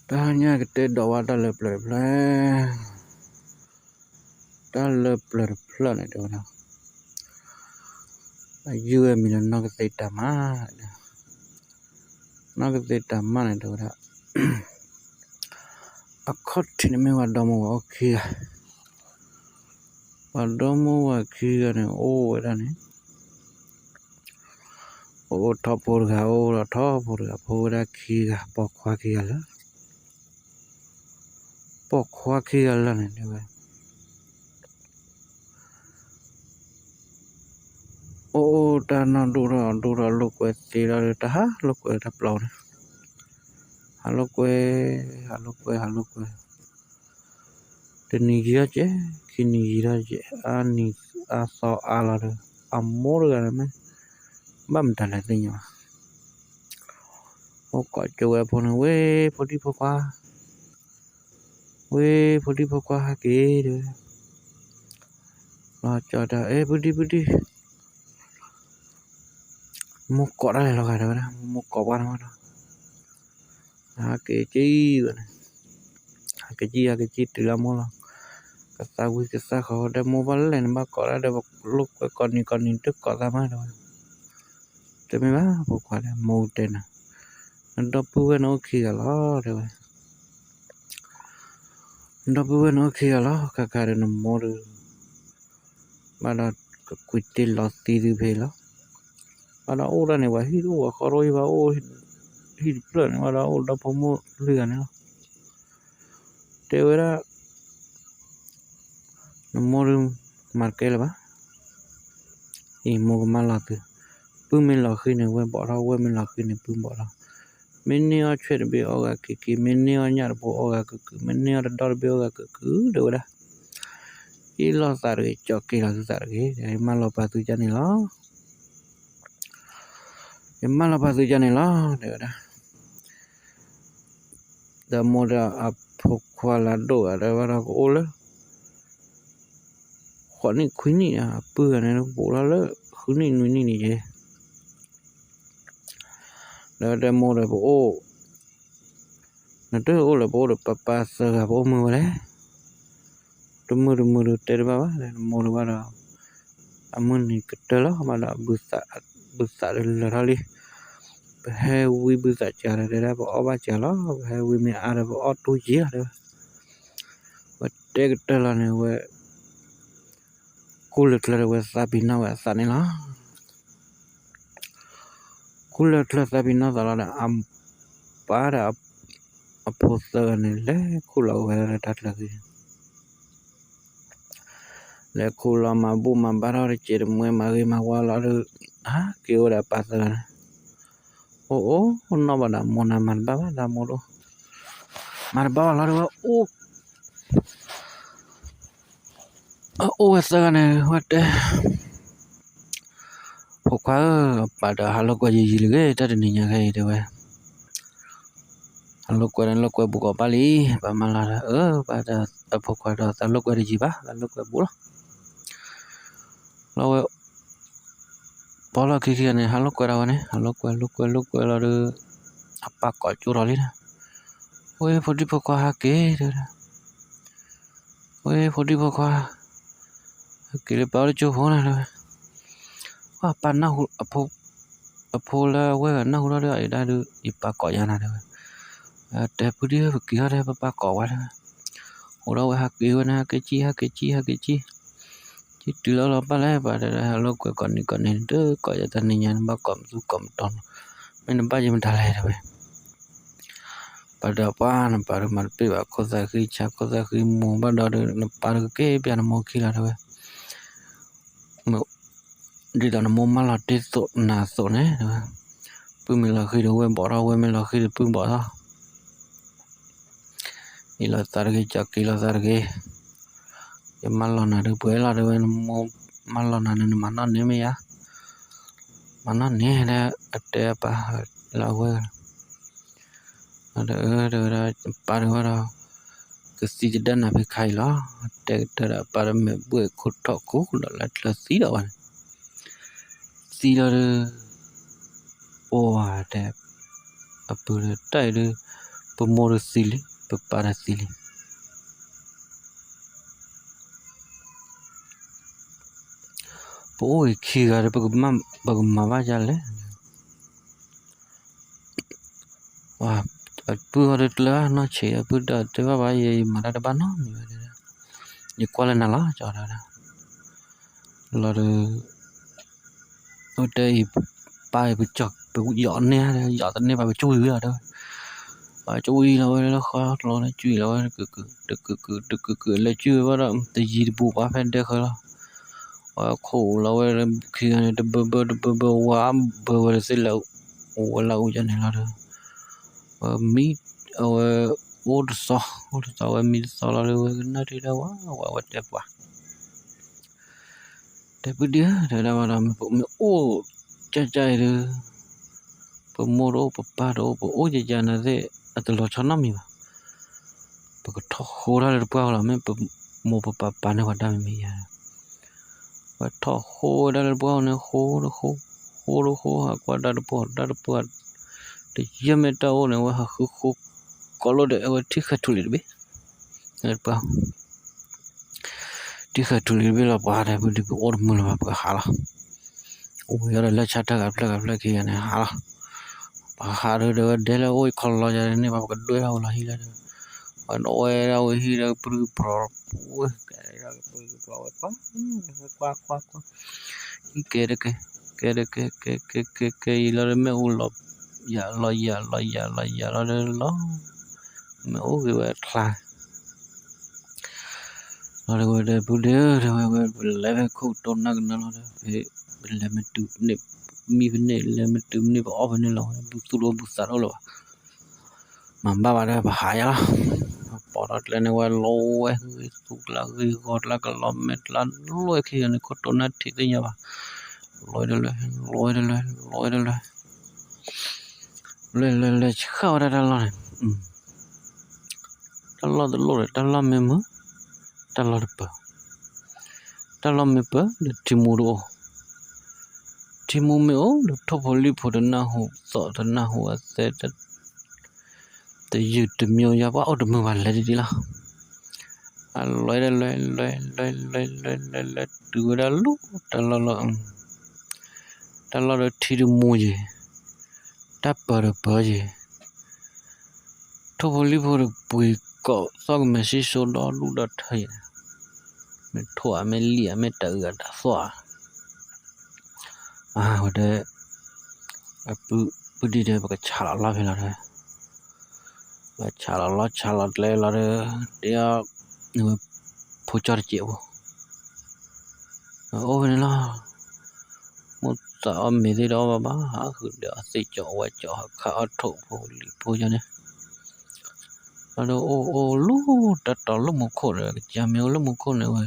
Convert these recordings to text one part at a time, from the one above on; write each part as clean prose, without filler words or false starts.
Tanya kita dawa dah lepler itu dah. Ayu mina nak kita mana itu dah. Akot ini memang damu okey. Damu okey ni dah ni. Thapur ga pura ki ga pokwa ki ala. Pokwa ki ala ni dewa. Tanah dura lukwe tira dah lukwe dah plau ni. Halukwe. Tenigia je, kinigira je, ani aso ala de. Amor ga me. Bam tala tinya. Ko chowe phone we podi phokwa. Ke de. La cha da podi. Mukko ra la ga da. Mukko ba na. Ke chi tila mola. Katawi kesa kho da mobile len ba ko ra da luk ko ni tuk ko ta ma do. Temi ba phokwa da mountain. Ndapu no khila de. Ndapu no khila ka kare no mor. Mana kuitil lo tiri phela. Mana ora ne wa hiru wa khoroi ba hir plan mana ora pomo lian ni. Tewera nomor markel ba. Mo malatu. Pumi lo khine we bo ra we mi lo khine pum bo ra. Minni o chher be oga ki minni o nyar bo oga ku minni o dor be oga ku do ra. Ilo sarge choki lo sarge malo patu jani lo. Malo patu jani lo de ra. Da moda apokwa la do ada wara ko ole. Khoni khuni pu ne bo la le khuni ni je. Da moda bo na de ole bo de papa sa ga bo mu le. Rumur terba ba moda wara. Amun ni ketela mana busa rali. Hewi busa cara de bo oba chala hewi me ara bo auto je ada. Wate ketela ne we kulit le we sabina we sanila. Kulit le sabina sala ampara aposta ne le kula we tat lagi. Le kula mabu mambara cir mue mari mawala ke ora pasal. No bada mona marba da moro. Marba la sagane wate. Pokwa pada halo ko ji le ta ni nya kai de we. Halo ko buka pali pamala pada pokwa da halo ko ji ba halo ko bula. Lawe pola kiki ne halo ko rawane halo ko la de apa ko curali na. We podi pokwa hake de. We podi pokwa kile pa cho phone na. Apa na apola we na hu da de ipa ko ya na de. Te pudi ki ha de papa ko wa. Ora we hake na ke chi. Tila la pala pada halo ko koni de ko ya taninya ba kom su kom ton. Men ba jim dalai de. Pada pan par marpi ba ko sa ki mo ba da de par ke pian mo khila de. Di dan mo mala te so na so ne. Pumi la khi de we bo ra we me la khi pum bo ra. Ila sarge chakila sarge. Malona de puela de mo malona ne mana ne me ya. Mana ne da ate apa la we. Ada par wara kesi jedan ape khai la te tera par me bu khotto ko la si da wan. Si da o ate apa tai de Pomorosili Paparasili Poi khigare bagma vajale Wah pu horetla no che pu da te ba ye mara da bano ni kwala na la cha da la de o te pai bu chok bu dọn ne dọn ne ba chui ra đó ba chui nó khó nó chui nó cứ lấy chui vào đó tự gì bu ba phen được rồi khổ lâu khi này bơ quá bơ sẽ lâu cho nên là mi old so mi so là nó đi đâu quá đẹp quá đẹp dia dah malam cacai tu pemoro papado jana de atlo chana mi ba tho hora le pa la me mo papa ne wada mi ya ba tho hora le pa ne ho kwada da po de yeme ta o ne wa khu kolo de wa thikha thuli be ne pa Tika tuli bila pada budi or mula apa hala. Yara la chata kapla ki ane hala. Bahara de la oi khalla jare ne bab kaddo ya la hila. An oi ra oi hila pru pro. Kwa. Ke ila me ulo. Ya la la. Me o ge wa kla. Ada ada bude level ko tonna na la lemon tu ne mi ne lemon tu ne ba ne la bu sa lo mamba ba da ba ya porat le ne wa lo tu la gi got la kilomet la lo ki ne ko tonna thik nya ba loi de le khaw da la la me mu Dalam apa de timu me o de topoli podana ho so dana ho ase de yu de myo ya ba o de mo ba le di la loi tu da lu la de thi de mo je ta pa de ba je topoli po de pui ko so me si so do lu da thai me thua me lia me ta ga da so hode pu di de ba cha la phe la de ba cha la le la de dia phu char che bo o ne la mo ta me de do ba ha khu de se cho wa cho kha tho phu ja ne alo lu ta to lu mo kho de ja me lu mo kho ne wa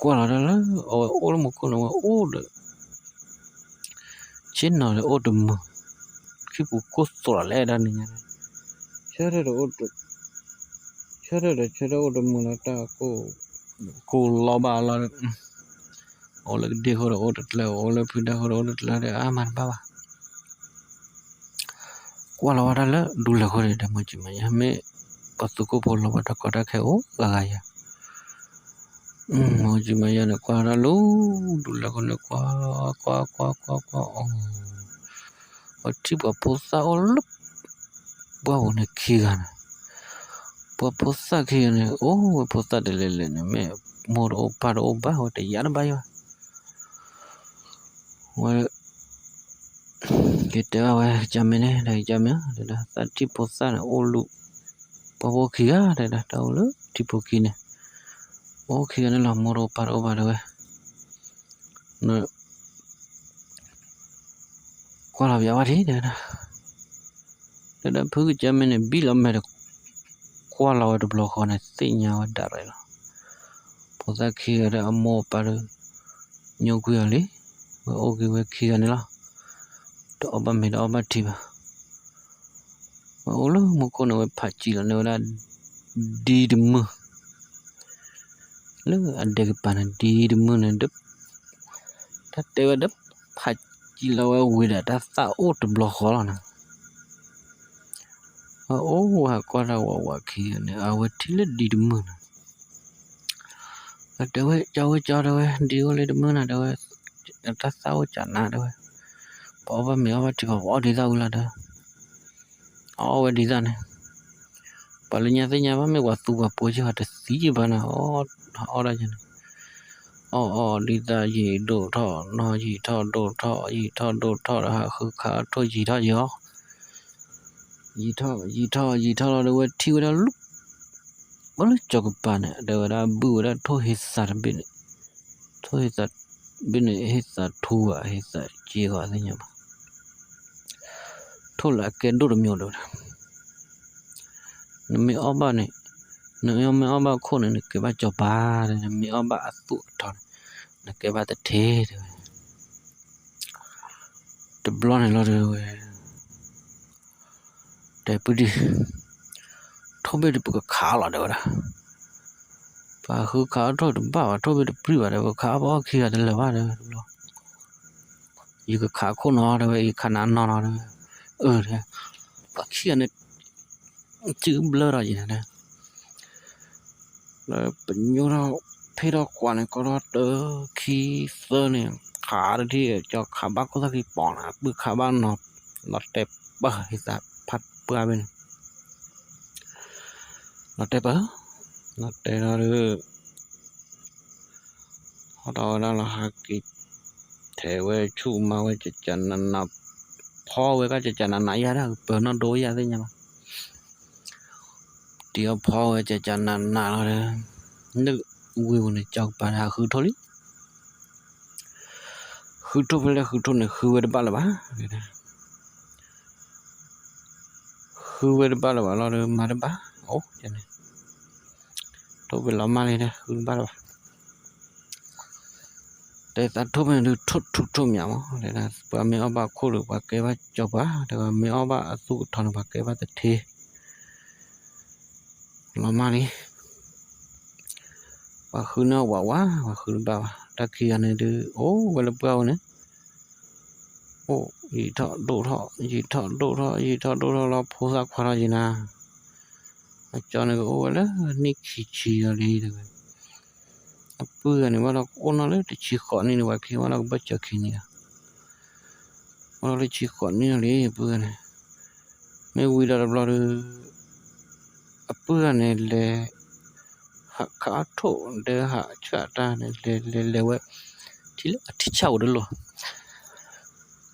qua là ô một con là ô được trên nào là ô đùm khi bố cốt sổ lẽ ra này chơi ra ô đùm là ta cô lo bà là ô là đi hồ ô đất là ô là phi đa hồ đất là để man ba qua là đủ là hồ để mà chỉ mà me bắt tụ cô bolo bắt có đã khéo là ya Moji maya na kwa lu dula ko na kwa o tipo posa o lup ba o na kigan po posa kigan o posa de le ne me mor o par o ba o te yan ba yo wa kita wa jamene dai jamya da sa tipo posa na o lu pa o kiga da ta o lu tipo kine Okay kan la moro par o ba de no kwa la ya ba thi de da phu ja me ne bi la me de kwa la de block ko ne se nya wa da re la po sa khi de amo par nyo ku ya le okay we khi kan la to ba me da ba thi ba o lo mo ko ne we pha chi la ne da di de mu lu ada kepan di mana dep tak dewa dep haji lawa wida ta sa o de blok hola na โอ้ว่าก็เราว่าขี้เนี่ยเอาที่ละดีดมื้อนะแต่ว่าเจ้าด้วยดีกว่าเลยมื้อนะด้วยถ้าเศร้าจัดนะด้วยเพราะว่าเมียว่าที่ว่าดีዛውလာတယ်အော်ဝဒီဇာနေပလညာစညာမမေဝသူကပိုချတ်စီးဘာနာအော်ရချင်းအော်ဒီဇာရီဒိုထောနော်ကြီးထောဒိုထောဤထောဒိုထောဟာခခထွကြီးထောရောဤထောတော့ထီဝရလူဘလကြောကပနဲ့ဒေဝရဘူရထိုဟိစာဘင်းထိုဟိစာဘင်းဟိစာထူဟိစာကြေကစညာထိုလာကဲဒိုရမျိုးတော့နမေအဘနဲ့နမေအဘခုနဲ့ကဘာကြောပါနမေအဘအတုထောနကဘာတသေးတဘလနဲ့လို့တဲ့ပဒီထိုဘေပကခါလာတော့ပါခုခါတော့ဘာထိုဘေပြပါတယ်ခါဘောခီရတယ်လည်းပါတယ်လို့ဤကခါခုနော်တယ်ဤခနာနော်တယ်တဲ့ပါခီရနဲ့ကျူဘလရရင်နဲ့ပညောတော့ဖေတော့ကွာနဲ့ကတော့ခီစနေခါရတဲ့ကြောက်ခါဘကိုသကီပေါ်လာဘခါဘနော်လတ်တက်ပါဟိစာဖတ်ပွားပဲလတ်တက်ပါလတ်တက်ရဟောတော့လာဟာကီထဲဝဲချူမဝဲကြကြနနဖောဝဲကကြကြနနရတာဘယ်တော့တော့ရသေးညမဒီဖောဝဲကြကြနနလာတယ်นึกဝေဝင်ကြောက်ပါတာခူထိုလီခူထိုဖလဲခူထိုနဲ့ခူဝဲတပါလားပါခူဝဲတပါလားပါလာမာတပါအိုးကျန်တယ်တော့ဘယ်လာမလေးတဲ့ခူပါလားတဲ့တထုံးမယ်ထုံမြောင်တဲ့ဒါပါမေအဘခိုးလို့ပါကဲပါကြောက်ပါဒါမေအဘအစုထောင်းပါကဲပါတသေးလာမလေးว่าคือเนาะว่าคือบ่าตะคีอันนี้ดิโอ้เวลาเป้าเนี่ยโอ้อีทอโดทออีทอโดทออีทอโดทอเราโพสขวาจินะจอเนี่ยโอ้เวลานี่ขี้อะไรดิเปื้อนนี่ว่าเราโอ้เนาะเลยติขี้ขอนี่ว่าขี้ว่าเราบ่จักขี้นี่ว่าเราขี้ขอนี่เลยเปื้อนไม่วิดาเราเปื้อนนี่แหละခါထိုတဲ့ဟာချတာနဲ့လေဝဲဒီလအတိချောက်တယ်လို့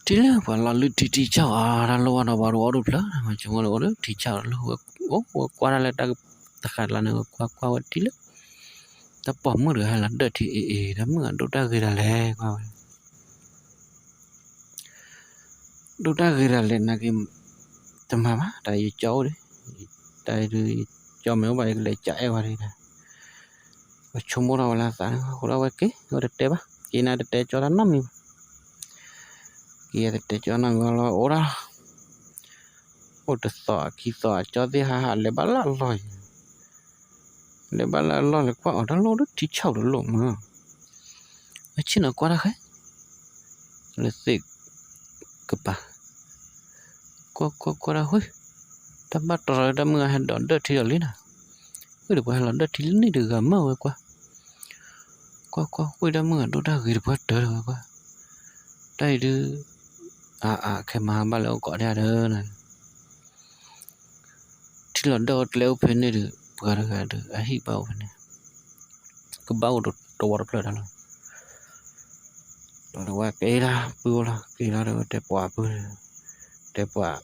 ဒီလဘာလာလူတီချောက်အားလောတော့ဘာလို့ဖလားမကျုံလို့တီချောက်လို့ဟိုကွာလာတခါလာနေကွာဒီလတပေါ်မရဟလာဒတီအေဒါမှဒုတာခေရလဲကွာဒုတာခေရလဲနာကိတမပါဒါရကြောတယ်ဒါရကြောမဲဘာလဲကြဲပါလေchumura wala sa hora wa ke orete ba kina de chora nami kia de chona ngalo ora ot sa ki sa cho de ha le bala lo le kwa ora lo ti chau lo ma a china kwa ra khai le se ke pa kwa ra hoi ta ba to da mưa ha don de thi li na được qua là đất thì lấy được gầm màu qua quay đã mưa đôi ta gửi được tới rồi qua đây đưa cái mà ba lô cọ ra đó này thì là đâu leo phên này được qua được hi bao này cái bao được đồ được rồi đó rồi qua cái là bữa là cái là được đẹp quả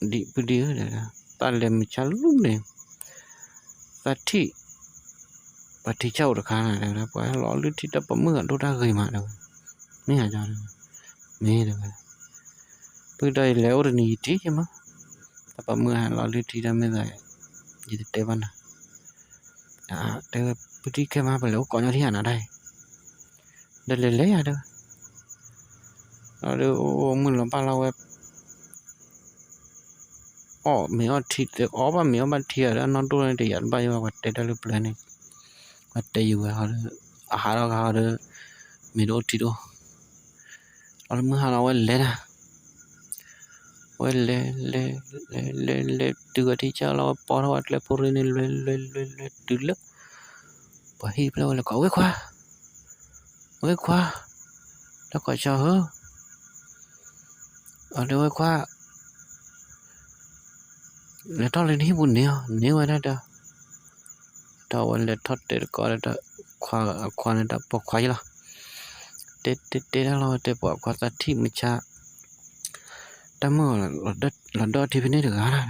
đi bữa đi này là ta làm chả lúc nàyปฏิเจ้าตะคาน่ะนะปล่อยรอลึที่ตะปะมื้อโดดาเคยมาแล้วนี่หาจอนี่เด้อปึได้แล้วนี่ติใช่มั้ยตะปะมื้อรอลึที่ตะไม่ได้ยิเตบันเด้อปฏิแค่มาไปแล้วก่อนที่หาน่ะได้เลยอ่ะเด้อเด้อโอ้มื้อละปาเราme o thi de oba me o ba thi ara no to ne de yan ba yo ba te de plan ne ba te yu ha ahara ga de me do thi do al ma ha la wa le da le tu ti cha lo por wat le por ni le tu le pa hi lo le ko khoa nó có cho hơ ở đâu khoa le to lên hi bun neo ana da ta le thot te ko da khoa na da po khoa la te lo te po khoa ta thi mi cha ta mo la do thi ni được à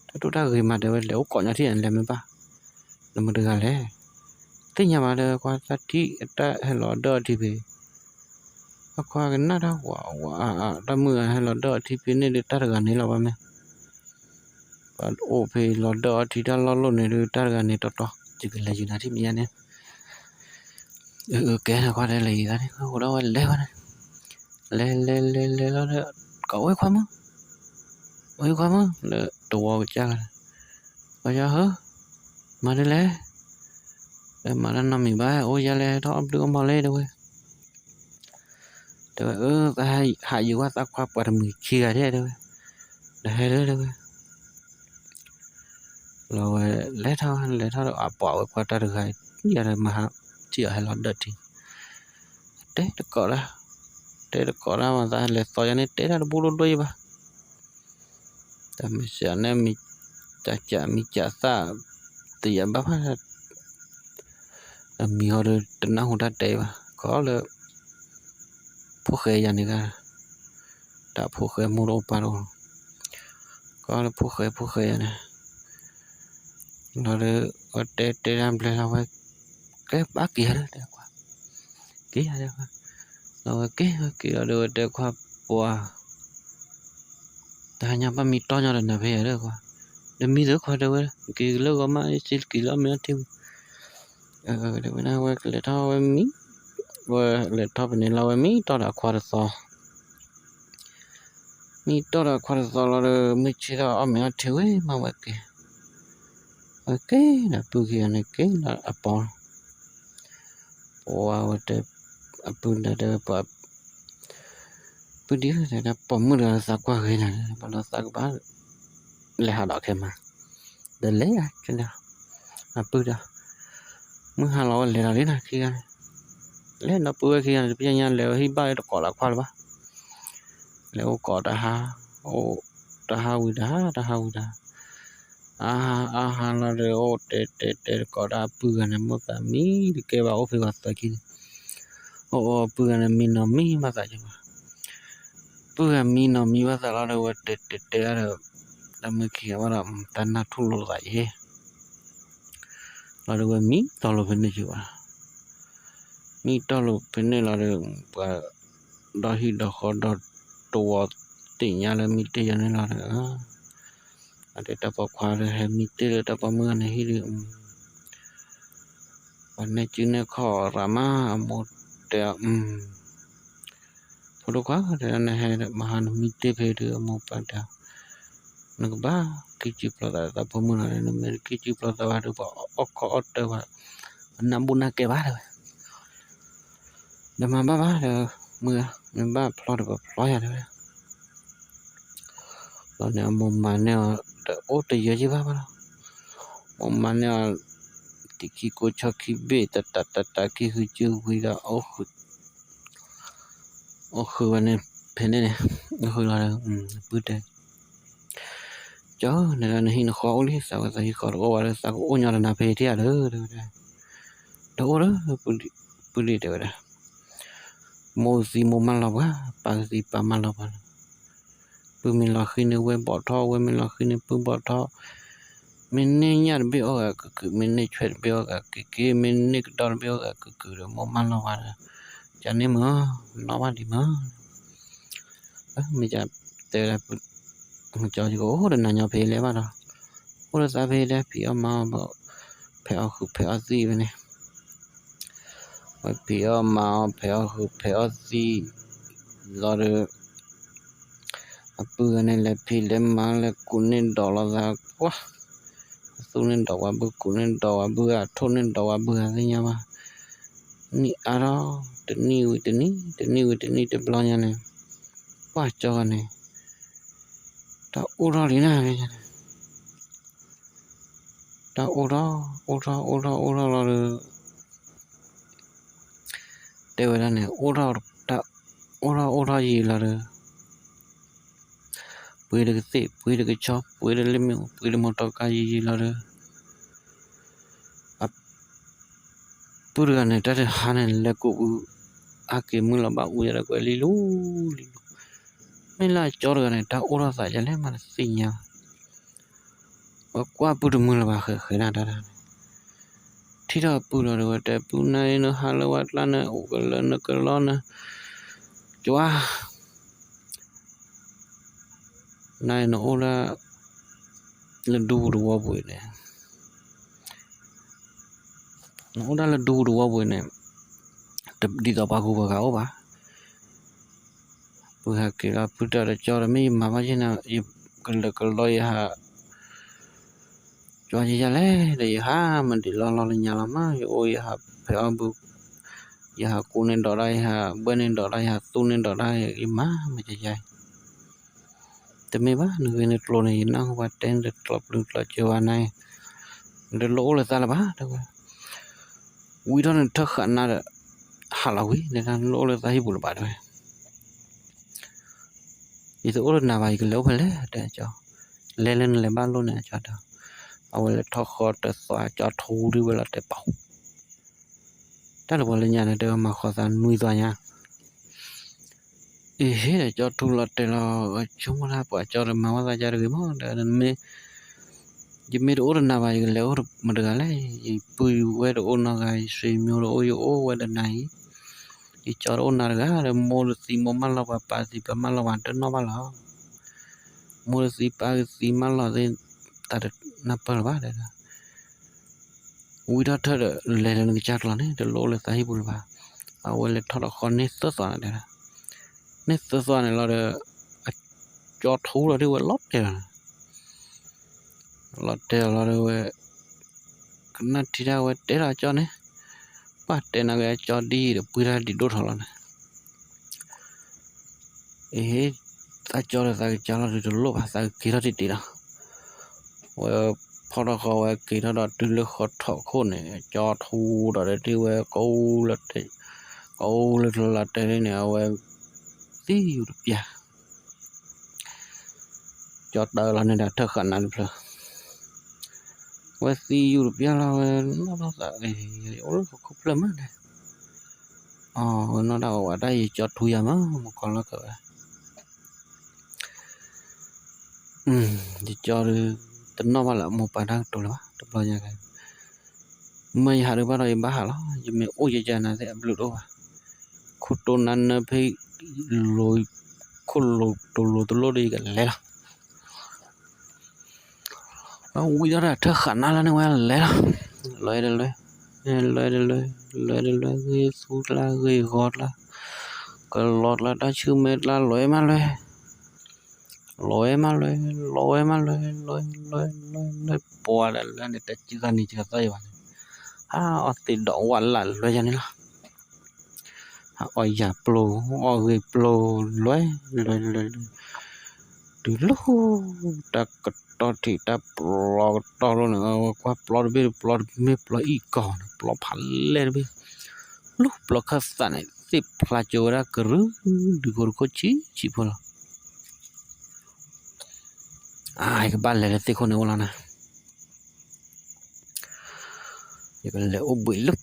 ta tu da ghi mà de le ko nya thi le me ba le mo de ga le te nya ma de khoa ta thi ta he lo do thi be khoa cái na da wa ta mo he lo do thi be ni de ta ga ni lo ba me ô phê lo đỡ thì đã lo này được ta gần này to chỉ cần là gì đó thì mình nè cái nào qua đây là gì đó không đâu leo này le nó cậu ấy khoa mơ là tổ cha bây giờ hả mà đây lẽ mà nó nằm 13 ôi giờ lẽ đó đưa mà lẽ đâu cái hai gì quá ta khoa qua mình chia thế đâu đây đâu rồi lẽ thôi bỏ qua ta được hay giờ này mà chỉ hay lo đợt thì đấy được có ra mà ta lẽ to cho nên đấy là bù đôi ba ta mình sẽ nên mình chả sa tiền bắp là mình họ được tính năng hỗ trợ ba có là phô khề giờ này cả đã phô khề mua đồ pa rồi có là phô khề này nó được ở đây làm lại là cái bác kia đó kia đây rồi kia được để qua qua ta nhà ba mi to nhau là về được qua để mi được qua đâu kia lâu có mà chỉ kilo mấy tiêu để bữa nào để thao mi và để thao bên này lâu mi to đã qua rồi mi to đã qua rồi là mi chỉ là ở mấy tiêu ấy mà vậy kia okay là bữa kia này cái là apple wow để apple đã được bữa đi là đã bỏ mưa là sao qua cái này bảo nó sao bá lại họ đỏ kèm mà để lấy à cái nào apple đó mưa hà lo lấy là lấy này kia lấy nó bữa kia bây giờ nhà lấy hi bay nó cỏ là qua ba lấy cỏ đã ha đã ha là de o te ko da pu na mo ta mi de ke ba o fe ba ta ki o pu na mi no mi ma ta ju pu mi no mi ba ta la de te la me ki ba la ta na thu lo ta ye la de mi to lo fe ne ju ba mi to lo fe ne la de ba da hi da kho da to ti nya la mi te ya ne la ada dapat kuara hemite dapat mengenai hidup wane cina kho rama model foto kwa ada ne mahan mite pede mo pada nagba kiji plata ta pemuna ne mer kiji plata wa do okko otte wa nambuna ke ba de ma ba de mưa nên ba plot ba plot ya de lo ne mo ma ne ô te ye ba o mane tiki ko chaki be ta ki hu chu hui da o hu ne phene ne hu la bu de cho ne la hin kho li sa sa hi kho o wa sa o nya na phe ti ya do pu li de da mo si mo man la ba pa si pa man la ba pu min la khi ne we bo tho we min la khi ne pu bo tho min ne nya be o ga ku min ne chwe be o ga ki min ne dor be o ga ku mo man la wa cha ne mo no ba di mo mi cha te la pu cho ji ko ho de na nya phe le ba do ho de sa phe le phi o ma bo phe o khu phe o si be ne phi o ma phe o khu phe o si lo de apu ne le phi le ma le kunin dollar da kwa sunin do wa bu kunin do wa bu a thonin do wa bu a nya ma ni aro te ni te blo nya ne kwa cho ne ta ora ni na ta ora la de wa ne ora yi la de pui de se pui de chop pui de lim pui de motor ka yi la de pura ne ta de hanen le ko ake mu la ba u ya ko li lu me la chor ga ne ta ora sa ja le ma sin ya kwa pu de mu la ba khe na da thi da pu la de ta pu na ne ha la wa la ne o ga la ne ka la ne chwa nai no ora le du wa bu ne no ora le du wa bu ne đi tàu ba khu ba gạo ba bữa ha kia là bữa đó cho là mấy mà chứ nào cái lôi ha cho gì ra lấy để ha mình đi lo lên nhà lắm á ôi ha phải ông bữa giờ ha cô nên đỏ đây ha bên nên đỏ đây ha tu nên đỏ đây im má mà chạyแต่ไม่บ้าหนึ่งในโลนี้นั่งว่าเต้นจะกลับหรือจะเจอวันไหนเดี๋ยวโลเลยตาละบ้าเดี๋ยววิ่งตอนนั้นทักขันน่ะฮาลาวีในการโลเลยตาให้บุลบาด้วยอีตัวโลน่าไปก็เลี้ยวไปเลยเดี๋ยวจ้าเล่นเลยบ้านโลเนี่ยจ้าเดี๋ยวเอาไว้ทักขอแต่สวาจ้าทูดีเวลาแต่เป่าถ้าเราเล่นอย่างนั้นเดี๋ยวมาขอสารนุยตัวเนี่ยcho thu lật để là chúng ta bỏ cho rồi mà ra ra được mà để mình chỉ biết ổn nào vậy léo mà được lấy thì bùi quay được ổn nào cái suy miêu rồi ô quay được này thì cho ổn nào cái rồi mua được gì mua mal là bà gì bà mal là hoàn toàn nó bao là mua được gì bà gì mal là gì ta được nạp vào bà đấy đó thôi lấy được cái chặt là này để lỗ là sai bùi bà à quay lại thoát con này sốt rồi đấyนี่ส่วนๆเราจะจอดทูเราด้วยรถเดียวเราด้วยกันนั่นที่เราเดี๋ยวเราจอดเนี่ยว่าเดี๋ยวเราจอดดีเดี๋ยวปืนเราดีโดดเราเนี่ยถ้าจอดเราจะเราจะลบเรากี่เราดีละว่าพอเราเขาว่ากี่เราดูเรื่องขอถอดคนเนี่ยจอดทูเราได้ที่ว่ากูเราเนี่ยว่าEurope cho đỡ là nên đã thực khả năng rồi West Europe là nó sợ cái nó không lắm này nó đâu ở đây cho thui mà một con nó cỡ thì cho tính nó là một bài đăng tụi nó tụi bao nhiêu cái mấy hạt được bao nhiêu bả hả nó giờ mình ôi giờ này sẽ lụt đâu à khu tôn ăn phải lôi khôn lôi đi cái lẽ là ui đó là thật khả năng là nó lẽ là lôi cái sút là cái gót là cái lọt là đã chưa mệt là lôi bò là để ta chỉ ra đi chưa tay vậy thì đổ hoàn lại lôi ra này là ôi dạ ôi lóe từ lúc ta cất to thì ta to luôn nữa qua biết ý còn phản lên biết lúc khách sạn này xếp là chỗ ra cứ được có chỉ vừa cái ban này thì không nữa là nè cái lẽ bị lúc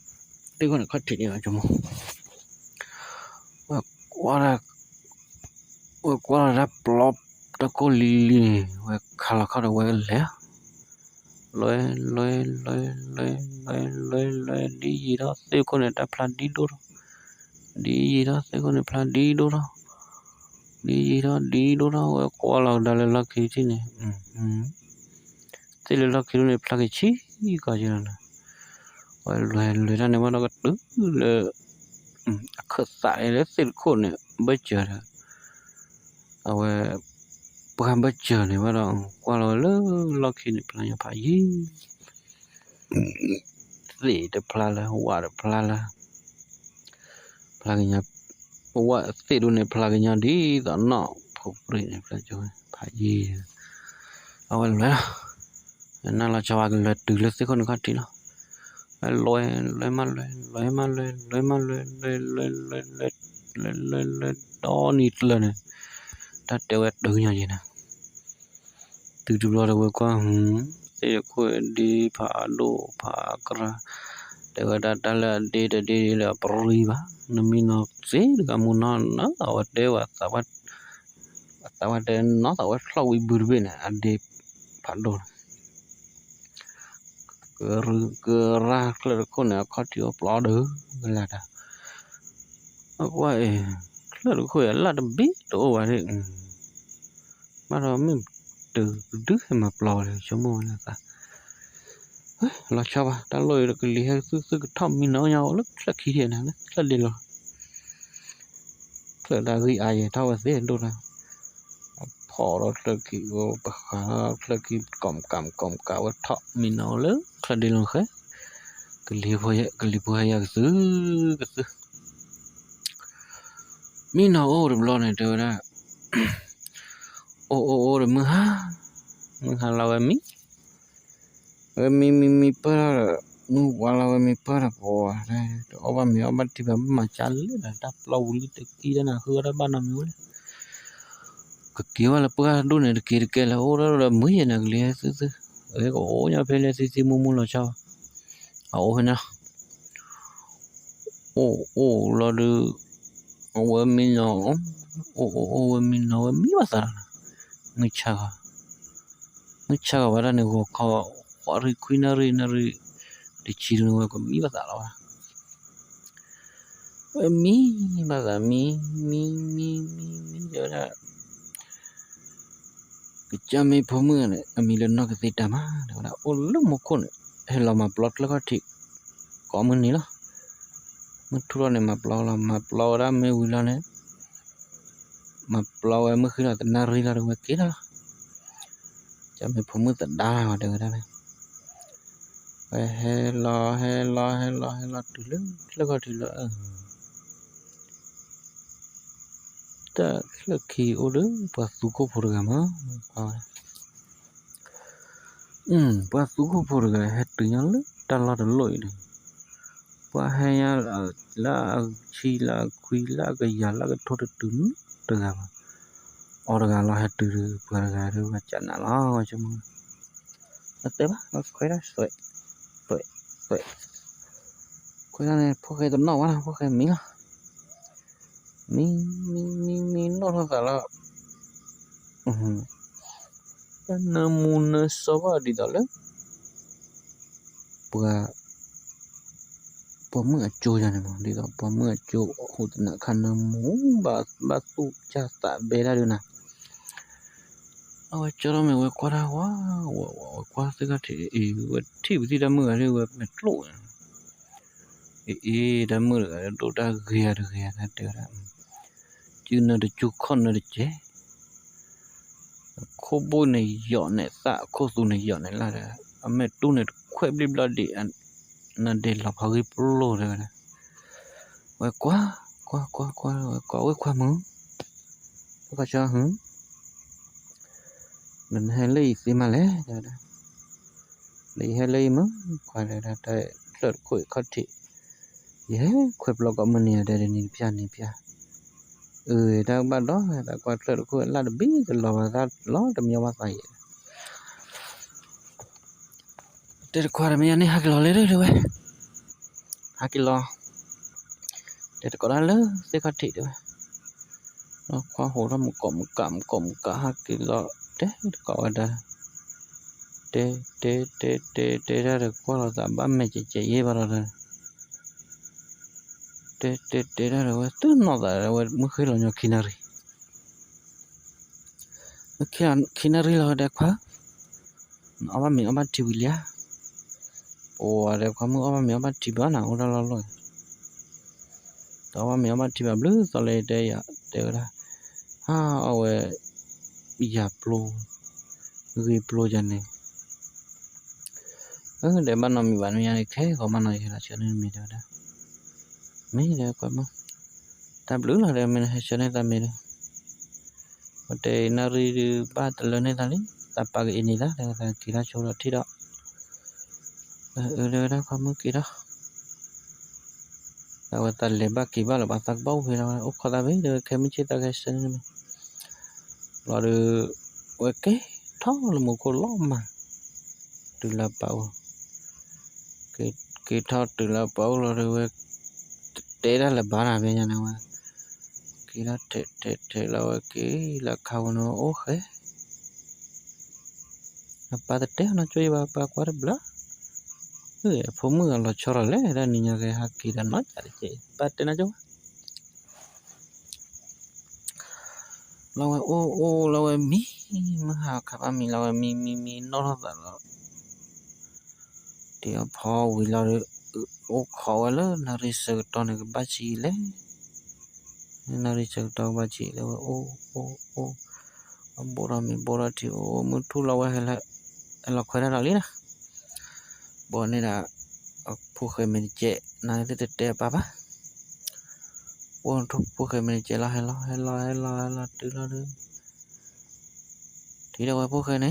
thì con khách thì như vậy cho mong qua ra plop ta có lì khá là được quay lẽ lôi đi gì đó thế con này ta plan đi đâu đi gì đó thế con này plan đi đâu đi đâu đó qua là là cái gì này thế là cái này plan cái chi cái gì này lôi ra này mà nó cứ là khách sạn này sẽ khôn này bây giờ bukan baca ni barang kalau laki ni pelanya pagi si de pelala wa de pelala pelaganya wa si du ni pelaganya di tanah popri ni pelajar pagi เอาไว้แล้วนั่นเราจะว่ากันเลยตื่นแล้วสิคนก็ทีเนาะลอยมาเลยตอนนี้เลยเนี่ยถ้าเดี๋ยวดูอย่างนี้นะตื่นดูเราเลยกว่าเสียคุยดีผาโลผากระเดี๋ยวได้ละดีละปรีบะนมีนอกเสียกับมุนนนะเอาเดี๋ยวสวัสดิ์เนาะสวัสดิ์เราวิบุรเบนะอันเดียผาโลra là con nào có chịu bỏ được là đó vậy là được khỏe là đâm biết đồ vậy đấy mà rồi mình từ trước mà bỏ được cho mua là ta là sao ba ta lôi được cái lý cái thom mình nói nhau lúc là khi hiện này là đi rồi là đã ghi ai thao thế đâu nào họ đó là kiểu là kiểu cổng cả vật thọ mình nói lớn là đi luôn khác cái li voi cái thứ mình nói ô được lo này rồi đó ô được mưa ha lâu mi para nu wala mi para ko đây oba mi oba ti ba ma chal là đắp lâu li te ki da na hưa da ba na mi cái kiểu là bữa đôi này kia là ô đó mới hiện là liền thứ ấy có ô nhau phải là xí mu là sao ô hết nào ô là được ô mình nó ô mình nó mi bao giờ người cha vào đây này có rồi queen rồi để chỉ nó có mi bao giờ đó mi bao giờ mi giờ là cái cha mi phô mưa này mi lên nó cái gì đam á đó ô lúc một con hay là mà plotแล้วก็ঠিক có mình ní đóมันทุรnày mà plot ra me uila này mà plot em mới khi là tận nari là được cái đó cha mi phô mưa tận đa mà được đó này hay lo từ lúcแล้วก็thì là ta là khi ô đó và su ko program á và su ko program hết từ nhau lúc ta lo được lỗi này và hay là chi là quy là cái giá là cái thôi được từ à order là hết từ program rồi mà chẳng là lo cho mình thế ba nó quay ra sợi quay ra này phô cái tấm nọ á phô cái miếng mi nó là namun sawa di dalam pemacu jane mo di dalam pemacu hutna kana mu batu jasta beda duna awa cara me we kwara wa kwa se ka thi bi da mu re we metlo da mu do da gya da da chứ nó được chú con nó được chế khô bôi này dọn này tạ khô su này dọn này là mẹ tu này khỏe bìm là để nó để lọc hơi pro rồi này vậy quá mớ có cho hứng mình hay lấy gì mà lấy hay lấy mớ qua đây là đây rất khỏe khó trị khỏe lọc ở mình này đây này pia da ba đó da qua trở ko la de bi lo da lo de mi wa sai de ko ra mi ani ha lo le de we ha ki lo de ko da le se ka thi de nó qua hồ ra một cụm cả ha ki lo de ko da de ra de qua là ba me che ye ba ra te ra rồi tu nó da rồi mới khơi lo nhau kinari lo da kwa aba mi aba tiwilia o da kwa mu aba mi aba tiba na ora lo aba mi aba tiba blue so le de ya de ra ha awe ya plo jane để ban nó mi ban mi này thế có ban này là cho nên mi đó mấy đây qua mà ta blue là mình hay cho nên ta mình để nari ba tờ lên này ta pagi ini lah kira coba tidak dah kamu kira Lawa taleba kiba la batak bau phela o khada be de kemi chita ga sen me la de weke tho le mo ko lo ma tu la pau ke tho tu la pau la de we te da la ba na be nya na wa ki la te la we ke la khau no o khe apa te na choi ba pa kwar bla phomu lo chora le da ni nya ge hakki da no cha che pa te na jo lawa lawa mi ma ha kha ba mi lawa mi no da la ti pho wi la o kho la na ri se to ne ba chi le na ri se to ba chi le o bora ti o mu thu lawa hela la khora la li na bo ne da phu khe me che na te pa ba thu phu khe me che la hela tu la de ti da wa phu khe ne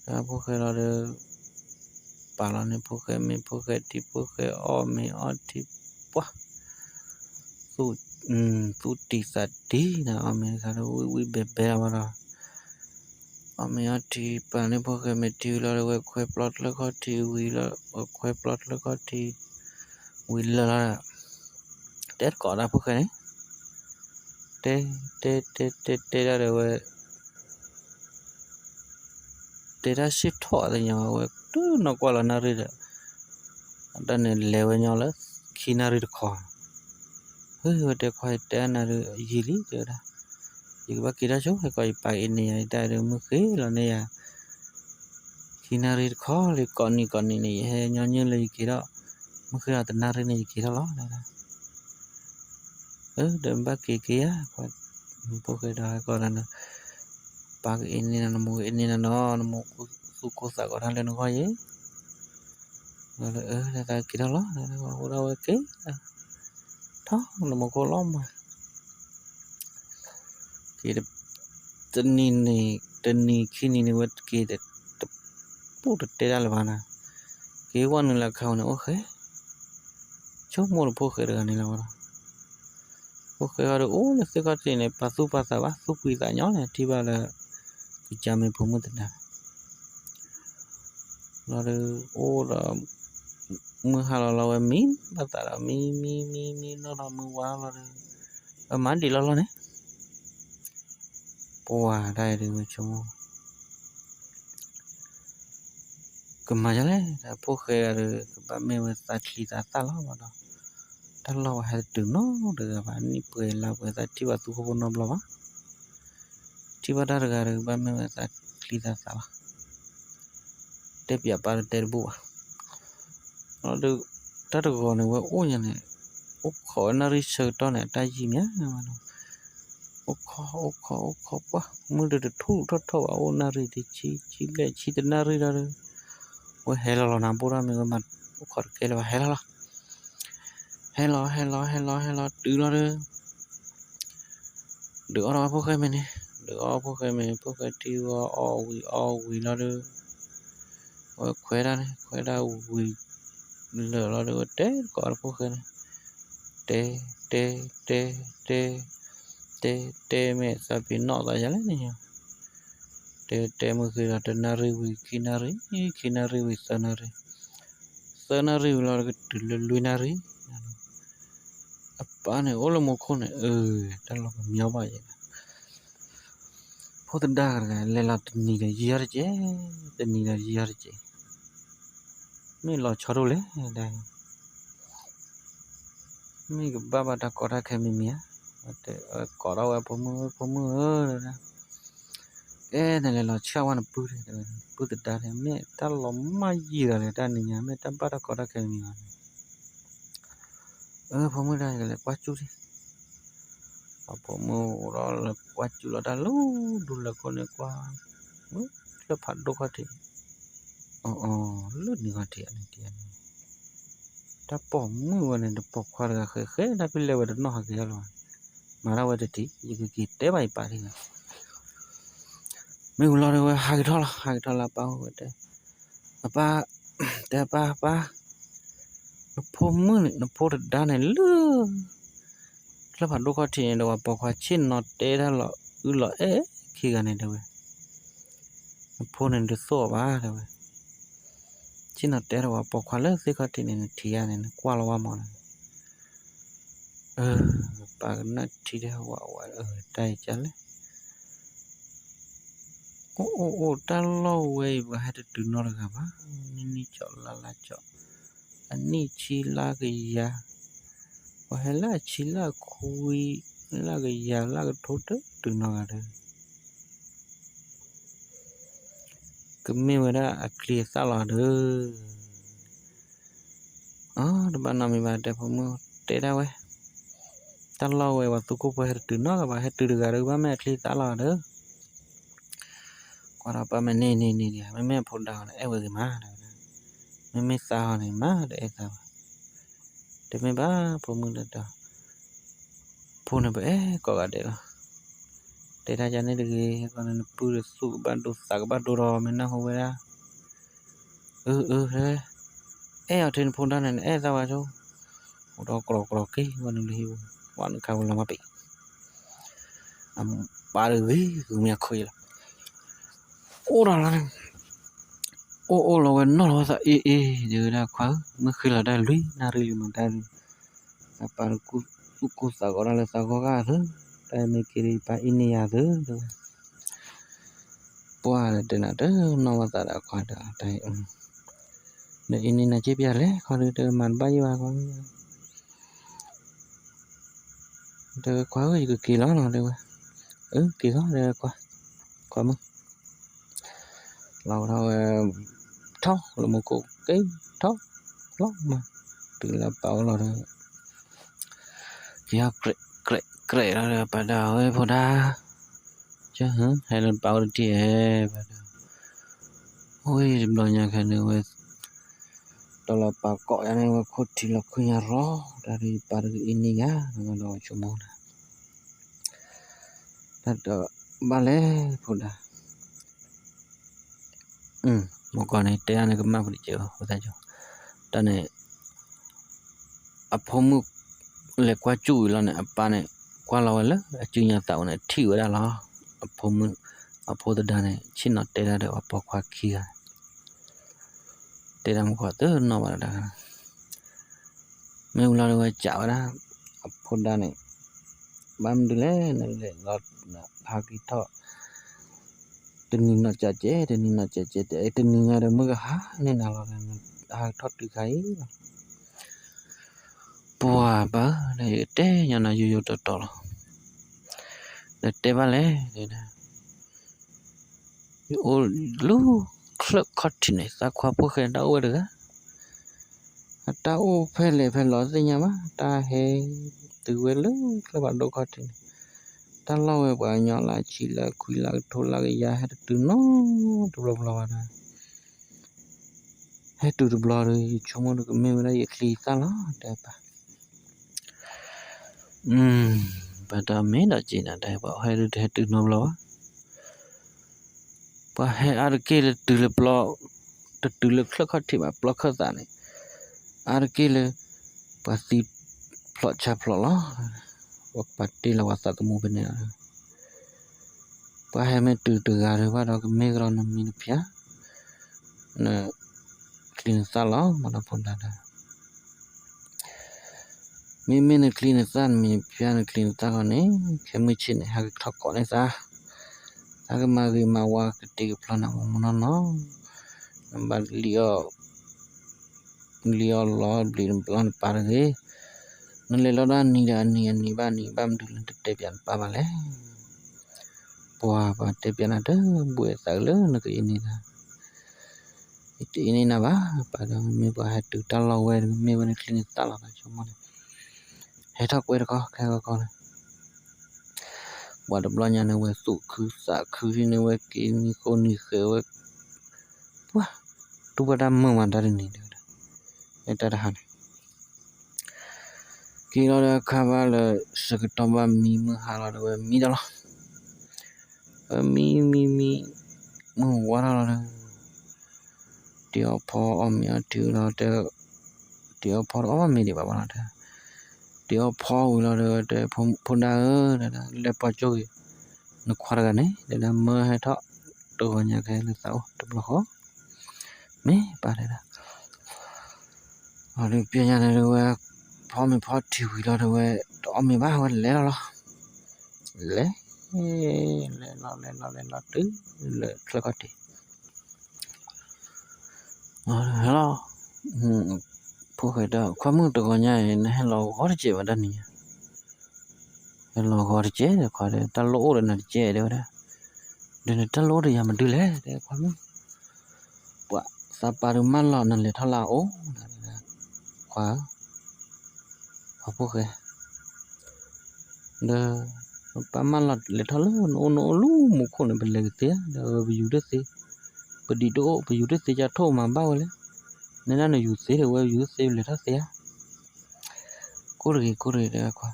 da phu khe la de pa la ne phu khe me phu khe ti phu khe o me o ti pa tu ti sa ti na o me kha wi be be la Ame ati pane phoke me ti la we khwe plot la kho ti wi la khwe plot la kho ti wi la te ko da phoke ne te la we te da si tho da nya we tu no ko la na ri da ne le we nya la khi na ri kho we te khoi te na ri yi li te da yi ba ki da cho ko pa ini ai da de mu khe la ne ya Kinari kho le koni ni he nyo le kira mu kira tenari ni kira lo na de ba ki ya po ke da ko na pag ini na mu ini na no mu ku sa ko le no ko ye le ta kira lo na ko da we ke tho no mo ko lo ma ki de tani kini ni wat ki de pu te da la bana ke wan la khau na o khe cho mo pho khe da ni la ba pho khe ga o le se ka ti ne pa su pa sa ba su pi sa nyo ne ti ba la ki cha me phu mu ta na la de o la mu ha la wa mi ba ta la mi no la mu wa la de ma di la ne po wa dai de me cho Kema jale da pho khe ba me ta thli ta la ba da ta la ha tu no de ba ni pwe la pwe ta ti ba tu ko no bla ba ti ba da ga ba me ta thli ta la te pya pa te bu no de ta de ko ne we o nya ne o kho na ri se to ne ta ji mya o kho pa mu de thu tho o na ri ti chi le chi de na ri da o hello na pura me ma khor ke la hello tu la de ora pho khe me ne pho khe ti o wi la de o khwe da wi le la de te ko pho khe ne te me sa pi no da ya le ni te mo ki la te na ri wi ki na ri sa na ri la ke lu na ri apa ne o lo mo kho ne ta lo myo ba ye pho da ga le la ni le yi ya che te ni le yi ya che me lo cho ro le da me ga ba da ko da khe mi mi ya te ko ra wa pho mu na ne lo cha wa na pu da ne me ta lo ma yi da le ta ni nya me ta ba da ko da khe mi ya pho mu da le kwa chu ri pho mu ro le kwa chu la da lu du la ko ne kwa le phat do ka ti lu ni ka ti ani ti ani ta po mu wa ne po khwa ga khe na pi le wa no ha ke ya lo ma ra wa ti yi ki te bai pa ri ไม่รู้เลยว่าหายทอละเปล่าแต่ป้าแต่ป้านพมื้อนี่นพดาเนี่ยลือแล้วพันดูก็ที่เนี่ยว่าปอกว่าชินนอเตได้ละละขี้กันเนี่ยเด้อนพเนี่ยจะสู้บ้าเด้อชินนอเตได้ว่าปอกว่าเลิกสิก็ที่เนี่ยที่ยาเนี่ยกว่าละว่าหมดปากนัดที่ได้ว่าได้จังเลยโอ้ตาลอเว้ยว่าให้ดูนอละครับนี่จอละจออันนี้ชิลากยาว่าให้ละชิลาคุยลากยาลากโทษดูนอละเด้อก็ไม่ว่าได้เคลียร์ซะละเด้อดบ้านนามีมาแต่ผมเตะได้เว้ยตาลอเว้ยว่าตุกไปให้ดูนอก็ว่าให้ดูกะเด้อว่าแม่เคลียร์ซะละเด้อกว่าปะแม่นี่แม่พ้นดาวเว้ยมาแม่สาวนี่มาเด้อซะแต่แม่บ้าผมมึงเด้อพูนไปก็กะเด้อเตะได้จังนี่ดิก็นั่นปูสุบ้านตุสักบ้านตุรอแม่นะโหเว้ยเเอาเทนพูนดานั่นซะว่าโจดอกกรอกกี้วันนึงหิววันเขาละมาปิปาเลยกูเมียคุยละโอ้ละโอ้ละวันนอละซะเดี๋ยวละควาเมื่อคืนละได้ลุยนารีมันได้ปากูสะกอละสะกอกาเด้อแต่ไม่กิริปาอินียาเด้อปัวเดนะเด้อนอว่าตะละควาได้เดอินีนะเจ็บยาเลยขอเด้อมันบายว่าก็เด้อควาก็กี่ล้อเนาะเด้อกี่ล้อเด้อความึงเราท่อlà một cuộc cáiท่อlắm mà từ là bảo là chỉ học kệ là bắt đầu ấy phô đa chứ hả hay là bảo được chị bắt đầu ôi đừng nói nhà cái nữa đó là bảo cọ này mà khốt thì là khơi nhà rõ dari pada ini ya dengan cuma ada bale phô đa một con này té này cái má bị chịu có thấy chưa ta này phong lệ qua chui là này apa này qua lâu lắm chừng nhà tàu này thiểu ra lo phong ta này chỉ nó té ra được apa qua kia té ra một quả tớ nó bảo là mấy lo được chảo đó phong ta này bám đi lên này lọt hạc cái thọ tình nó chả chế để tình nó mới há nên là thoát được cái bùa bả để té nhà nào vô to để té ba lẽ để ô lu khắc khát này ta khoa bữa khen đâu được á ta ô phải lót gì nhá má ta he từ quên lớn các bạn đâu khát này ta lâu rồi nhỏ là chỉ là quy là thôi là cái giá hết từ nó từ lâu rồi hết từ lâu rồi chúng nó mới đây khi ta nó đẹp pada me da china dai ba hai ru de tu no lo ba hai ar ke le tu le blo tu le khla kha thi ba blo kha ta ne ar ke le pa si blo cha blo lo wa pa ti la wa sa tu mu be ne ba hai me tu ga re ba do me gro na mi phya na clean sa lo ma na phon da mi ne clean san mi phya ne clean ta ko ne ke mi chin ha thok ko ne sa ta ke ma ge ma wa ke ti ke phla na mo no ba lio lo bli plan par ge ne le lo da ni ba du te pian pa ba le pa te pian ada bu ta le ne ke ini na ba pada me ba ha tu ta lo we me ba ne clean ta la cuma hết thắc quay có cái con bỏ đập lo nhà này về tụ khứ xả khứ đi này về cái con đi khơi về quá tu ba đam mơ mà ta đi này được này ta đã hẳn khi nó đã khá ba là sự cái tông ba mi mơ hà là được mi đó lo mi มือว่าเราเดี๋ยวพออมya tu la de เดี๋ยวพออมมีดิบ่ว่าเดี๋ยวพอเราde phun da le pa choi no khwar ga ne de ma ha tho to nya ke le sao to lo ho me pa de da ari pya nya ne we pho mi pho thi wi lo de we to mi ba wa le lo le le tu le kla ka ti hello pho khai da khwa mu to ko nya ne hello ho de che ba da ni hello ho de che de khwa de ta lo de na che de da de ta lo de ya ma du le de khwa mu wa sa pa ru man lo na le tha la o khwa pho khai de pa man lo le tha lo no lu mu ko ne be le te de bi yu de se ba di do bi yu de se ja tho ma ba le ne na no yu se de we yu se le tha se ko re de khwa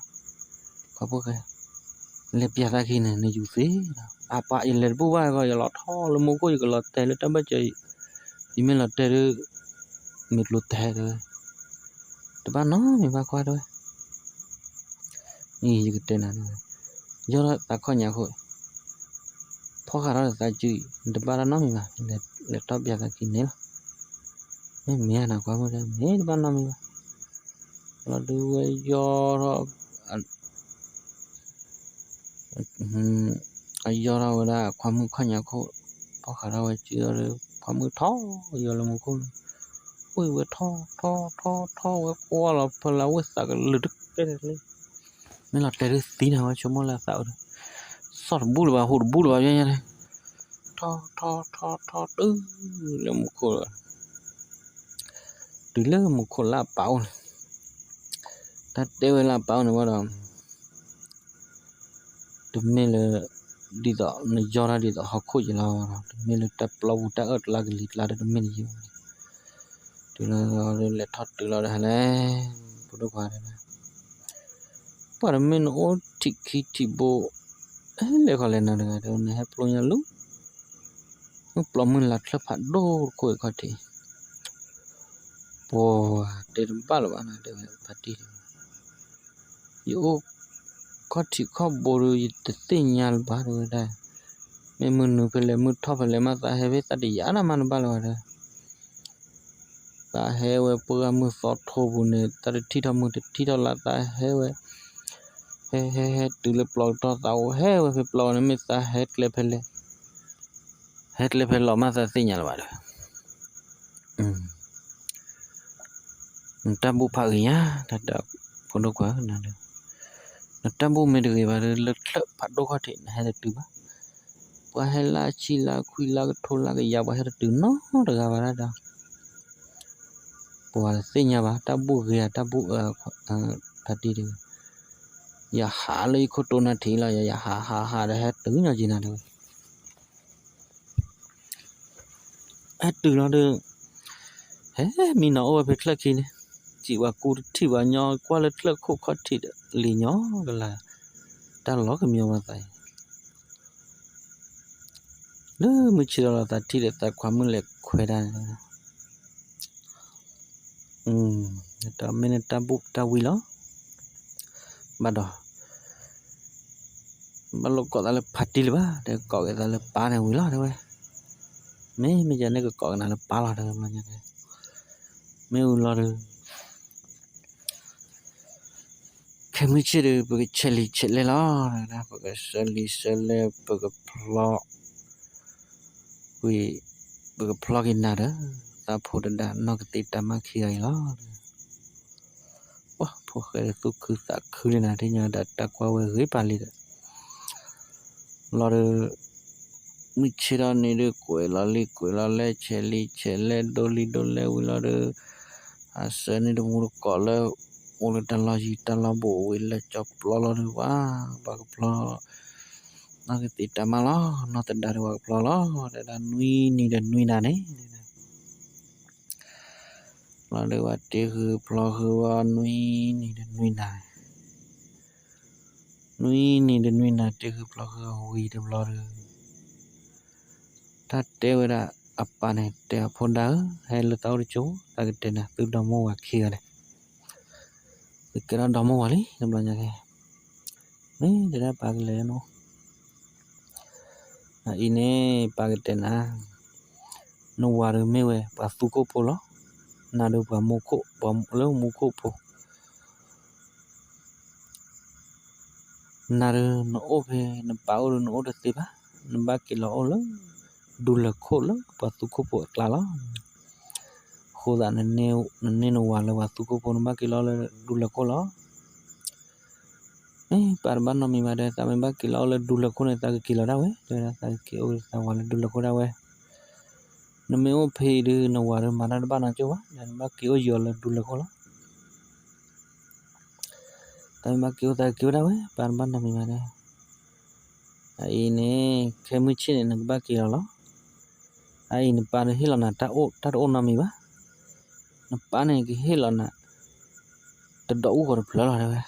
pho khai le pya da khi ne yu se apa le bu ba ko ya lo tho lo mu ko ko lo te le ta ba chai i me lo te de mi lo te de de ba no mi ba kwa do ni yu te na yo la ta kho nya kho pho kha ra sa chi de ba no mi ba le ta pya da khi ne me me na kwa mo de me de ba no mi ba lo du we yo ro yo ra wa kwa mu kha nya kho pho kha ra wa chi re kwa mu tho yo lo mu ko ui we tho we kwa la pa la we sa lu dik ke le me la te ri ti na wa cho mo la sa o so bu ba hu bu ba ya ne tho tu le mu ko tu le mu ko la pao ta te we la pao ne ba da tu me le đi đó ne jo ra đi đó học khôi la me le ta plau ta ớt la li la de me ni tu le thot tu la ne bu do kwa de par me no tik ki ti bo le ko le na de ne ha plo nya lu plo mun la thla pha do ko ko ti po de ba la ba na de pa ti yo ko ti ko bo ru te te nya ba ro da me mun nu pe le mu tho pe le ma ta he ve ta ti ya na man ba la da ta he we pu ga mu so tho bu ne ta thi tho mu thi tho la ta he we he tu le plo to ta he we pe plo ne me ta he le pe lo ma sa ti nya la ba da ta bu pha nya ta da pho do kwa na da ta bu me de ba le thle pha do kha thi na he tu ba pa he la chi la khui la tho la ya ba he tu no da ga ba da po se nya ba ta bu ge ta bu ta ti de ya ha le kho to na thi la ya ha da he tu nya ji na de a tu la de he mi no o pe thla ki ne chi wa ku thi wa nyo kwa le thla kho kho thi li nyo la ta lo ke myo wa tai le mu chi la ta thi de ta kwa mu le khwe da ta me ne ta bu ta wi lo ba do ba lo ko ta le phati le ba de ko ke ta le pa ne wi lo de we me ja ne ko na le pa lo de ma nya me u lo de ke mu chi de bu che le lo da bu ke se le bu ke plo wi bu ke plo ki na de ta pho da no ke ti ta ma khi ai lo wa pho ke tu khu sa khu le na de nya da ta kwa we ri pa li de lo de mi chi ra ne de ko la le che le do le wi lo de a se ne de mu ko le o le ta la bo wi le cho plo lo de wa ba ke plo na ke ti ta ma lo no ta da wa plo lo da nui na ne lo de wa te hu plo hu wa nui na te hu plo hu wi de plo de ta teo da apa ne te fonda hai le tau cho ta ke na tu domo wa khia ne kira domo wali namanya ke ni dia pagle no ini pagtena no waru mewe pasuko polo na do pamuko pamlo muko po naru no ove no pauru no de tiba no ba kilo lo dula kholo pasuko po klala khoda ne no wala pasuko po no ba kilo dula kholo parban no mi made ta ba kilo le dula khone ta kilo da we ta ke o ta wala dula khoda we no me o phe de no waru mana ba na cho ba ke o yo le dula khola ta ba ke o ta ke da we parban no mi made ai ne khemu chin ne ba ke lo ai ne pa ne hilana ta o na mi ba na pa ne ke hilana ta do u ko phla la we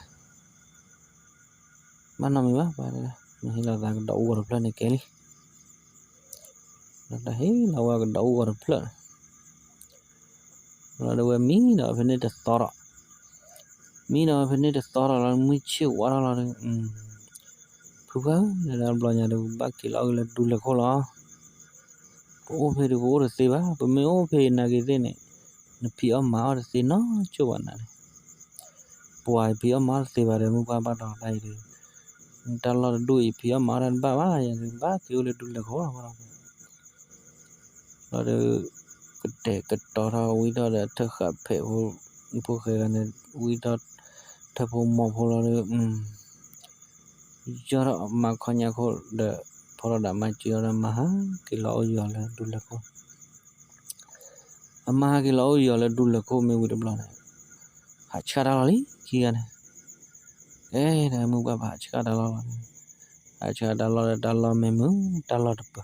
mana mi ba pa ne hilana ta do u ko phla ne ke li da he la wa do u ko phla la do mi na fe ne ta tora mi na fe ne ta tora la mi chi wa la phu ba la blo nya do ba ke la du la ko la o fe do o se ba pa me o fe na ke de ne na pi o ma o se no cho wa na poi pi o ma se ba de mu ba ba da dai de ta la do pi o ma ran ba ya ba ke o le du la ko la de ke to ra wi da de ta kha phe ho phu khe ne wi da ta phu mo phu la de jara ma khanya ko de phora da ma chi ra ma ha ke lo yo la du la ko ama ke lo yo la du la ko me wi de bla ne ha cha da li ki ga ne da mu ba cha da la ha cha da la me mu da la de pa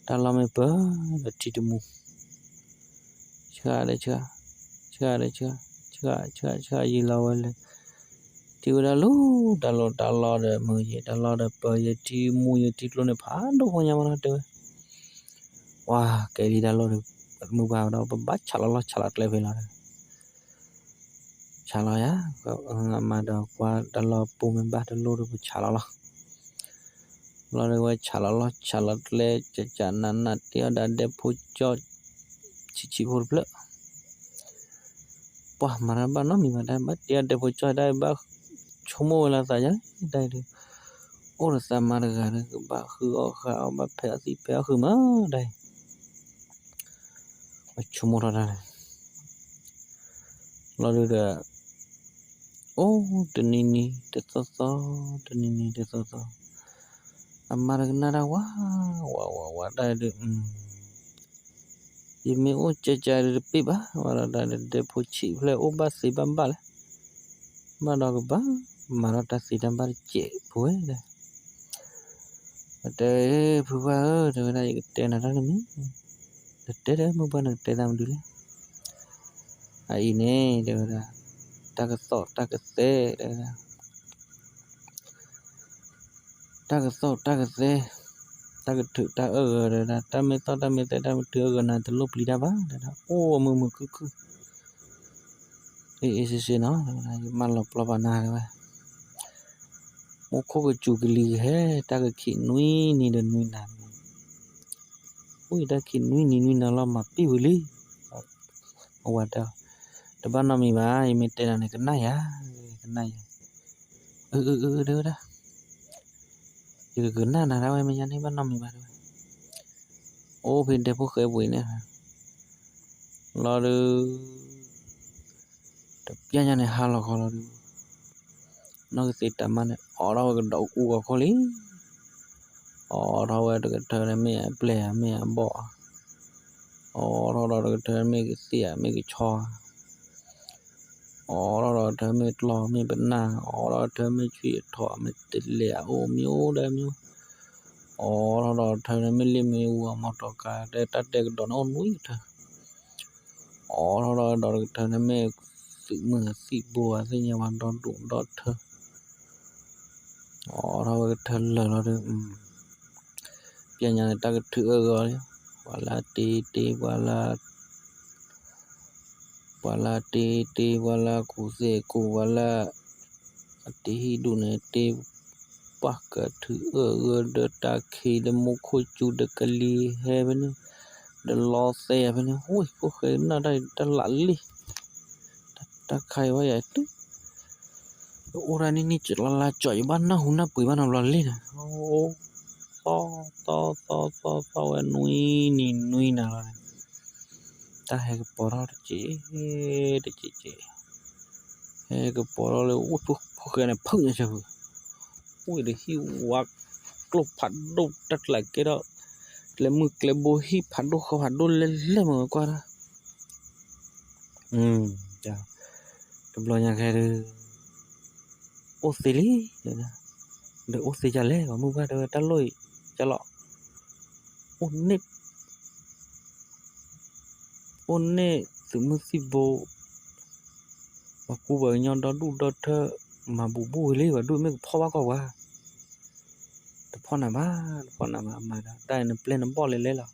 da la me pa de ti de mu cha yi la wa le ti da lu da lo de mu ye da lo de pa ye ti mu ye ti lo ne pha do ho nya ma de wa ke ri da lo de mu ba da ba cha la le ve la cha la ya ma da kwa da lo pu me ba da lo de cha la lo de wa cha la le cha na ti da de phu cho chi phur ple pa mara ba no mi ma da ba ti de phu cho da ba chomo la ta ya dai de o la sa ma ga de ba khu o kha ba phe si phe khu ma dai ba chomo ra da lo de o de ni de so amar na da wa dai de ye me o cha de pe ba wala da de phu chi ple o ba si ba ba le ma da ba mara ta si dam ba che phu de phu ba de na te na da mi de mu ba na te da mu le ai ne de da ta ka so ta ka se de ta ka so ta ka se ta ka thu ta de da ta me te ta me tu na te lo pli da ba da o mu ku se no ma lo pla ba na ba mo ko ke chu ke li he ta ke khi nui ni de nui na ui da khi nui na la ma pi wi li wa da ba na mi ba i me te na ne ke na ya de da ke na da wa me ya ni ba na mi ba o phi de phu khe wi ne la de ya nya ne ha lo ko la no ke ta ma ne o ra ke do u ko li o ra wa de ta me ple me bo o ra de ta me ke sia me ke cho o ra ta me lo me ba na o ra ta me chi tho me te le o myo da myo o ra ta me le me u ma to ka de ta de do no nui ta o ra ta me sự mưa si bùa thế nhưng mà đón đụng đọt thơ o ra cái thân là nó được pianya ta ke thu wala te wala kuse ku wala te hidune te pak ke thu de ta khi de mu khu chu de kali he ben de lo se ben hui ko ke na dai ta la li ta khai wa ya tu orang ni la choi ban na huna pui ban la li na to nui na ta he ke pora che he ke pora le u pu ke na phung cha ui de hi wa klop phat do tat la ke da le mu le bo hi phat do kho phat do le mo kwa da ja to blo nya ke de Australia de Australia le mu ba de ta loi cha lo onne sumusibo aku ba nyon do du do the ma bu bu le ba du me pho ba ko wa to pho na ma da dai na plan bo le la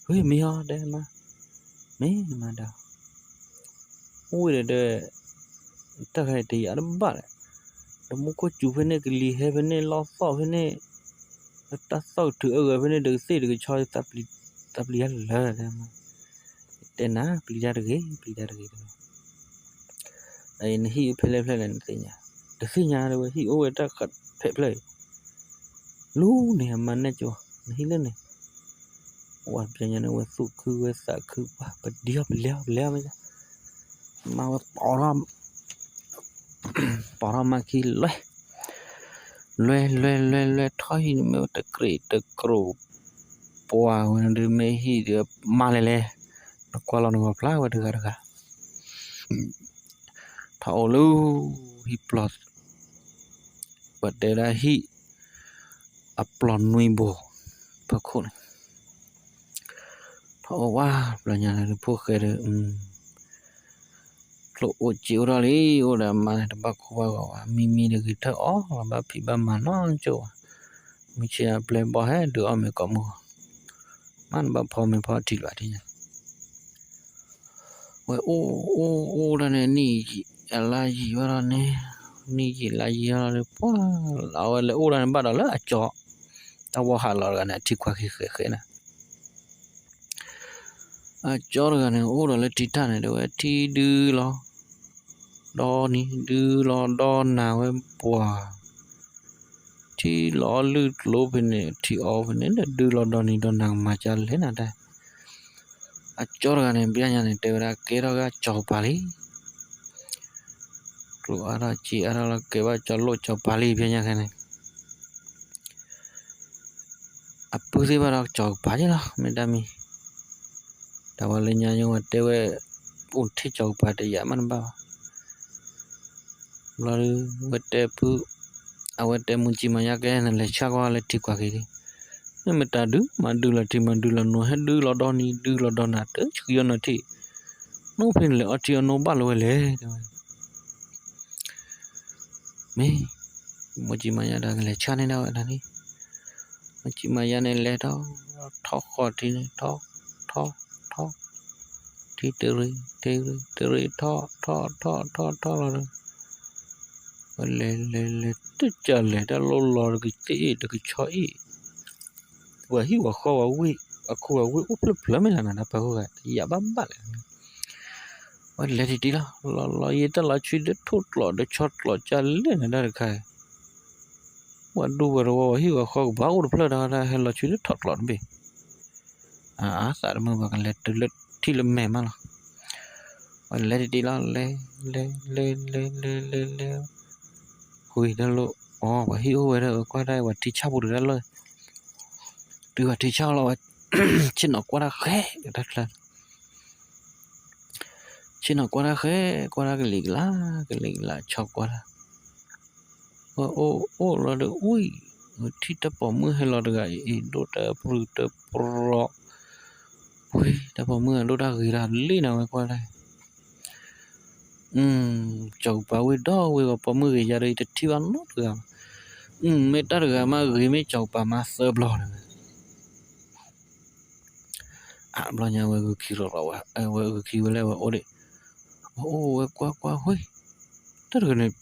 hui mi ha de ma da ui de ta khai ti ar ba de mu ko chu phene ke li he phene lo so phene ta so thu phene de se de choi tapli la de ma tena pili dar ge ai ni hi phele len tinya de sinya de hi o ta khat phe ple lu ne man ne cho hi le ne wa pianya ne wa su khu wa sa khu ba dia le ma wa para ma ki le thoi me ta kre ta kro poa de me hi de ma le kwa lo no pla wa de ga tha lu hi plot but de la hi aplon nui bo pa khon tha wa pla nya ne pho ke de lo o chi ora le ora ma de ba ko wa mi de ki tha o ba phi ba ma no cho mi che plan bo he de o me ko mo man ba pho me pho ti la ti nya we o da ne ni la ji wa da ne ni ji la ji ya le po la wa le o da ne ba da la cho ta wa ha la ga ne ti kwa khi na a cho ga ne o da le ti ta ne de we ti du lo do ni du lo do na we po ti lo lu lo pe ne ti o pe ne du lo do ni do na ma cha le na da a cho ga ne bya nya ne te ra ke ra ga cho pa li lo ara chi ara la ke ba cho lo cho pa li bya nya ka ne a pu si ba ra cho pa ji la me da mi da wa le nya yo te we un thi cho pa de ya man ba lo we te pu a we te mu chi ma ya ke ne le cha kwa le ti kwa ke ri me ta du ma du la ti ma du la no he du lo do ni du lo do na te chu yo no ti no phin le a ti no ba lo le me mu chi ma ya da le cha ne da ni mu chi ma ya ne le do tho kho ti ne tho ti te ri tho le tu cha le da lo ki ti de ki choi wa hi wa kho wa wi a khu wa wi u pla me la na pa ko ga ya ba le wa le ti la lo ye ta la chi de thot lo de chot lo cha le na da khai wa du wa ro hi wa kho ba u pla da he lo chi de thot lo be sa ma ba ka le ti le me ma la wa le ti la le hui da lo wa hi o wa da kwa dai wa ti cha bu da lo tu wa ti cha lo chin no kwa da khe da la chin no kwa da ke li la chok kwa da o lo de ui ti ta po mu he lo da ga e do ta pru ta pro ui ta po mu do da gi da li na kwa da chok pa we do we po mu ge ya ri ti ba no ga me ta ga ma ge me chok pa ma se blo Blanya we kilo rawa we kiwele we ode we kwa hoi tar ne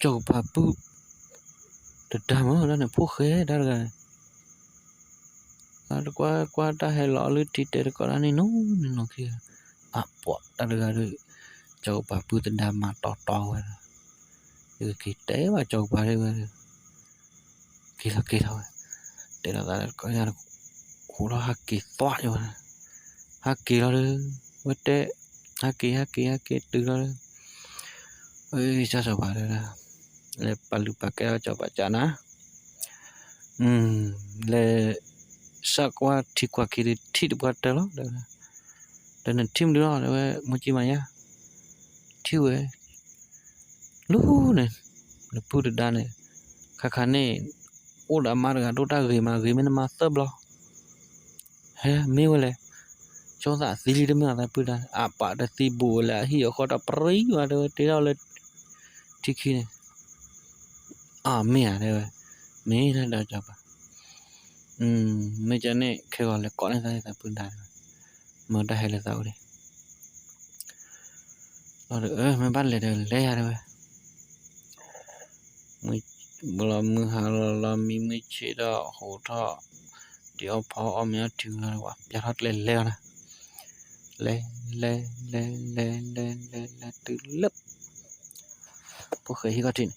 chau pa pu ta dama la ne phu khe dar ga ar kwa ta he lo lu ti te ko ni no ki po tar ga chau pa pu ta dama to we ki te wa chau pa we ki thôi để là có nhà khu đó hắc kỳ toa rồi hắc kỳ đó vấn đề hắc kỳ từ đó ơi sao bà đây là le palu pakai cho bà cha na le sakwa thi kwa ki thi kwa te lo dan tim đó là mo chi ma ya thi we lu ne le pu da ne kha ne oda marga dota ge men master blo he me wele cho sa sili de me ta pu da apa da ti bu la hi ko da pri wa de te lo le tiki ne me ya de me na da cha ba me cha ne khe ko le ko ne sa pu da mo da he le sa de lo me ban le ya de me bla mu ha la mi me che da ho tha điều phao om ya tu la wa ya hat le na le tu lấp phu khơi hi ka tin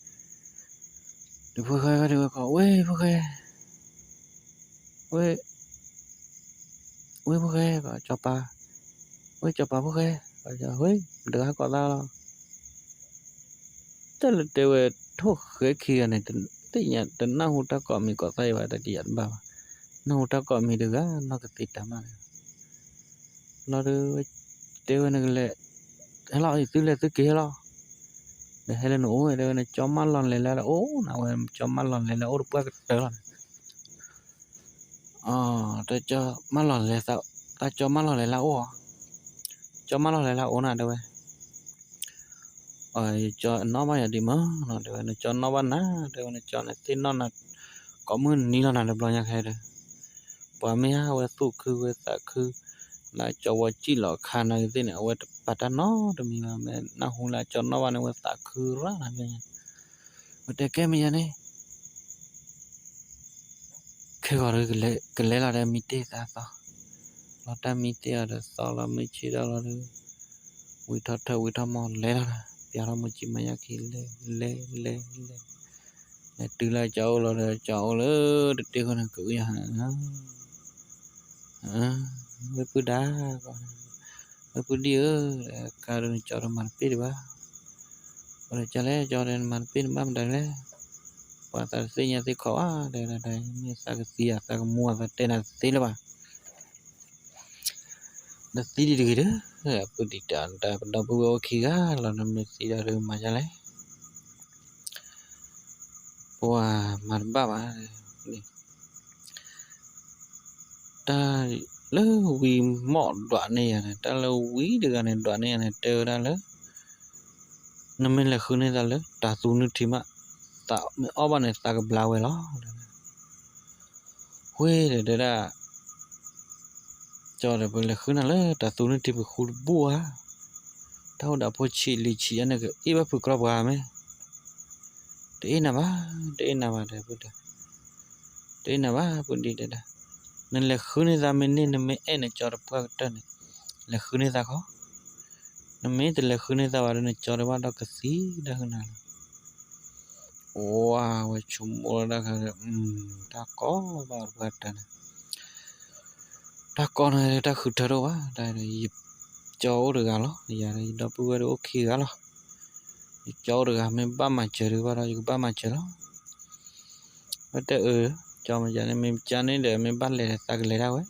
phu khơi ka de ko we phu khơi ko cho pa phu khơi ko cho we được ha ko da lo te le te we tho khơi kia này ti nya ten na hu ta ko mi ko sai wa ta ti yan ba nó ta có mi được á nó cái tít mà nó đưa tiêu này là hay lo thì là thứ kia lo để hay là nổ đây là cho mắt lon lên là nào em cho mắt lon lên là được quá cái lon ta cho mắt lon lên sao ta cho mắt lon lên là cho mắt lon lên là nào đâu cho nó bao giờ đi mà nó đây là cho nó bán á đây là cho này tin nó là có mưa ní nó được bao nhiêu hay rồi pa me ha we tu khu we ta khu la cho wa chi lo kha na ti ne we pa ta no de mi me na hu la cho no wa ne we ta khu ra na me we te ke mi ya ne ke ga re ke le la de mi te ta so la ta mi te ya de so la mi chi da la de we tha mo le la pya ra mo chi ma ya ki le từ la cháu là cháu lỡ được tiêu con cử ya với bữa đá với bữa đi cả rồi cho nó mặn pít ba rồi cho lẽ cho nên mặn pít bám đây lẽ và ta xây nhà thì khó đây là đây như sao cái ta mua và tên là tí là ba nó tí đi được đó bữa đi đàn ta đầu bữa khi á là nó mới tí ra được mà cho lẽ wah marbah ni ta le wi mo đoạn này ta le wi được này đoạn này tơ ra le nó mình là khơi này ra le ta tu nước thì mà ta ở bên này ta cái blau vậy đó quê để ra cho để bên là khơi này le ta tu nước thì bị khu bùa tao đã po chi li chi anh cái ít bắp cọp gà mấy để nào ba để bữa đi đây nên là khứ này ra mình nên mấy em này cho được qua cái này là khứ này ra khó nó mấy từ là khứ này ra vào đây cho được vào đó cái gì đó hơn nào wow chúng mua đã ta có vào cái này ta con này ta khứ thở đâu á đây là dịp cho được gà đó giờ đây đó bữa đó ok gà đó cho được gà mình ba mặt trời được vào đó ba mặt trời đó ở đây cho mình giờ này mình cho nên để mình bắt lại ta cái lấy đâu ấy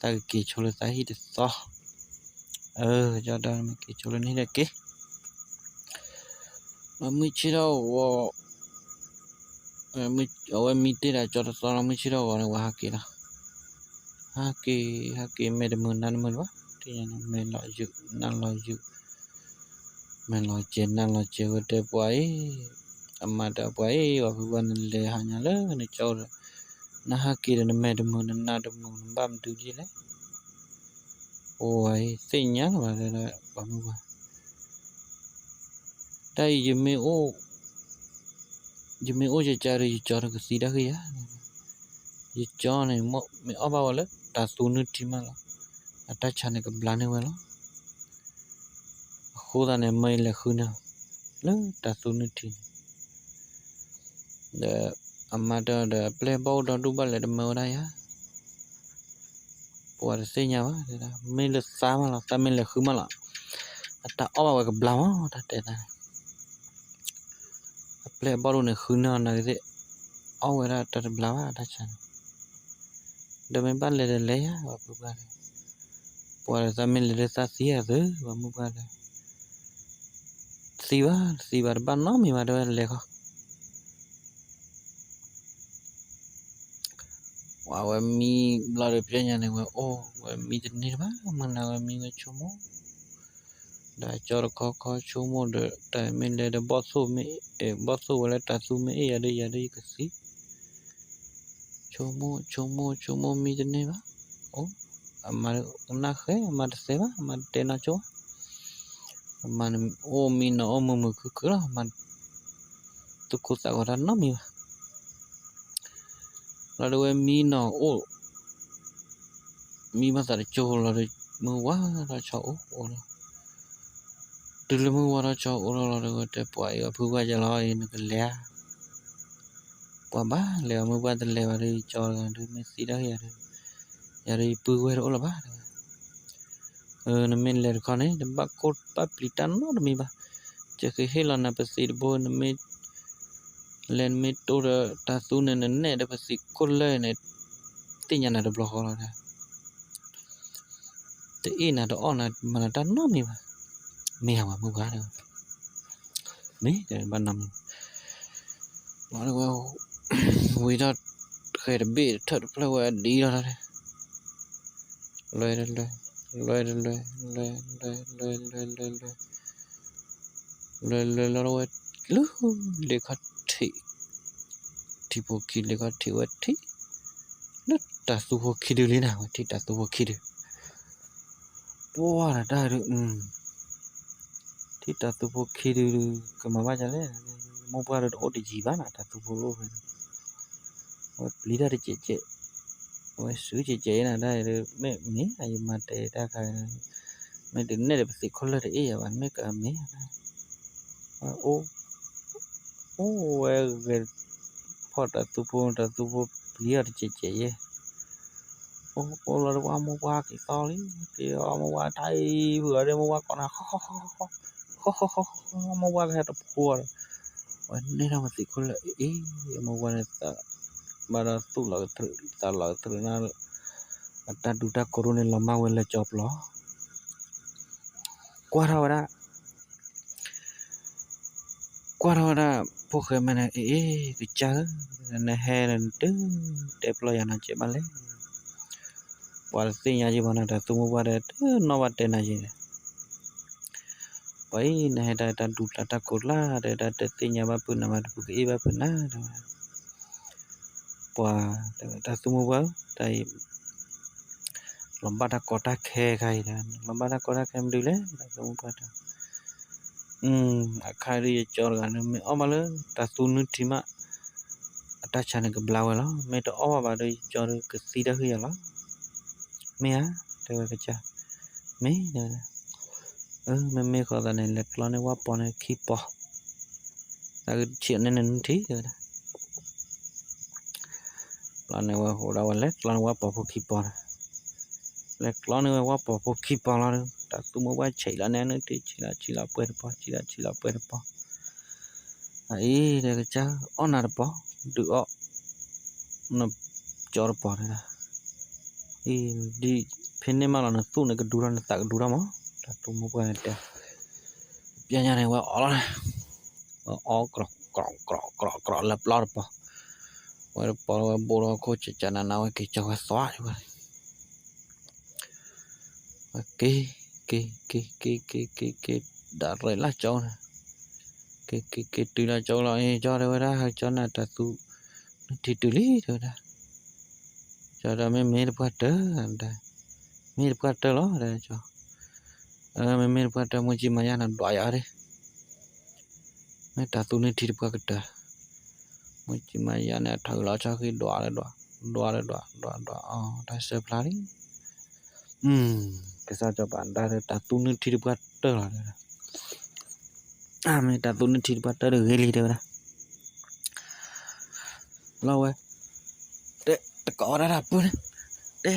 ta kỳ cho lên ta hít to cho đó mình kỳ cho lên hít được cái mà mình chỉ đâu mình ở mình tê là cho to là mình chỉ đâu gọi là hoa kỳ đó hoa kỳ mình được mượn quá thì mình loại dự mình loại trên năng loại chiều để quấy mà đã quấy và bên lề hàng nhà lớn này cho rồi na ha kia là mẹ đừng mừng na đừng mừng bám từ gì đấy Ôi, xinh nhá mà là bấm qua. Đây giờ mẹ ô cho cái gì đó kìa. Giờ cho này mẹ ở bao lắm, ta tu nứt thì mà là ta chane cái plan này vậy lo. Khu ta này mày là khu nào, lắm ta tu nứt thì. The amada the play ball đó đủ bao là mơ đây á. Buat xinh nhá, mẹ là sao mà là ta mẹ là khu mà là. Ta ở bao cái plan á, ta thế này. Play ball này khu nào này thế. Ở vậy là ta plan á ta chane. Dah main balik dah le ya, apa balik. Puara sambil le sa sia tu, kamu balik. Siwa ban no mi ma do le ko. Wa mi la de pianya ne wa mi ni ba, mana wa mi ga chumo. Da chor ko chumo de ta min le de bosu wala ta su me ya de kasi. Chomo mi ni ba. Amar una khe amar seva amar tena cho man mi no mu ku la man tu ku sa ora no mi la do mi no mi ma sa cho la de mu wa la cho la tu le mu wa la cho la de te pwa ya phu wa ja la ni ke le pwa ba le mu ba de le wa de cho de me si da ya de pu wa ro la ba na men le ko ne de ba ko pa plitan no mi ba che ke hela na pa si bo na me len me to ta su ne de pa si ko le ne tinya na de blo ko la te ina do ona mana ta no mi ba me ha mu ba de me de ba nam ma lo we da khe de be thot pla wa di la de le kha thi po ki le kha thi wa thi na ta su ho ki de le na wa thi ta su ho ki de po wa da de thi ta su ho ki de ka ma ba ja le mo ba de o de ji ba na ta su ho lo wa pli da de che wa su che na da de me ai ma te da ka me de ne de si ko le de e ya ba me ka me we phot ta tu po pli da che ye la wa mo wa ki to li ki mo wa thai vừa đây mo wa con na mo wa ka ta po wa ne na ma si ko le e mo wa ne ta bara tu la ta na ta du ta corona la ma we le chop lo qua ra po khe mena ki cha na he na tu te plo ya na che ba le wal si nya ji bana ta tu mo ba de no ba te na ji pai na he ta du ta ko la de ta te nya ba pu na ma pu ki ba pu na pa ta tu mo ba tai lomba ta ko ta khe khai da lomba ta ko ta khe mdu le ta tu mo ba ta akhari cho ga me o ma le ta tu nu ti ma ta chane ke blau la me to o ba de cho ke si da hi la me a de ke cha me de me ko da ne le klo ne wa po ne khi po ta chuyện này nên thi rồi đó là này wa ho da wa le klo wa po khi po le klo ne wa po khi po la ta tu mo wa chei la ne ne ti chi la pue po ai de ke cha ona de po du o no cho po da di phin ne ma la na tu ne ke du ra ta du ra mo ta tu mo wa de ya nya ne wa o krok lap lor po wa po bo ro ko cha na wa ke cho wa swa wa ke da re la cho ke tu la cho la cho de wa da cho na ta tu ti tu li de da cho da me pa de da mir pata lo ada cho me mir pata muji maya na doya re me ta tu ni thir pa kata muji maya na thau la cha ki doa ta se plari cái sao cho bạn ta ta tu ni thir pata la me ta tu ni thir pata de geli de na lo we te ko ra pu te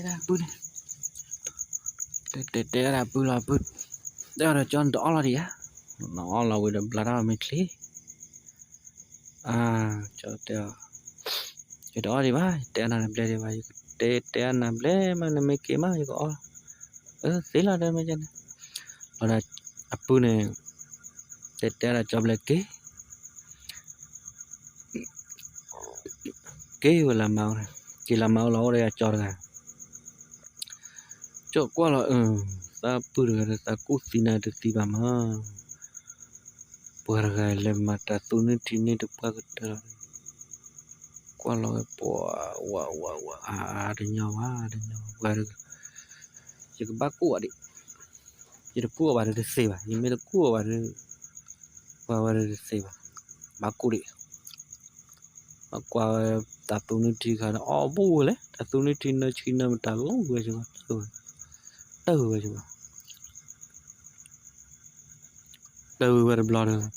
ra pu te ra pu la pu đó là cho đỏ là đi á nó là với đầm là đó mình khí cho theo cái đó đi ba té nào làm đi ba té làm lẽ mà nó mấy cái mà có thế là đây mà chân là apu này té là cho lại cái vừa làm màu này chỉ làm màu lỗ đây cho ra cho qua là ta pura ta kusina de tiba ma pura le mata tuni tini de pagata qua lo po wa de nyawa var chỉ có bác cua đi chỉ được cua vào được xe vào nhưng mới được cua vào được xe vào bác cua đi bác qua ta tuni tini khá là bu lấy ta tuni tini chỉ nằm ta lâu rồi chứ rồi chứ từ vào blog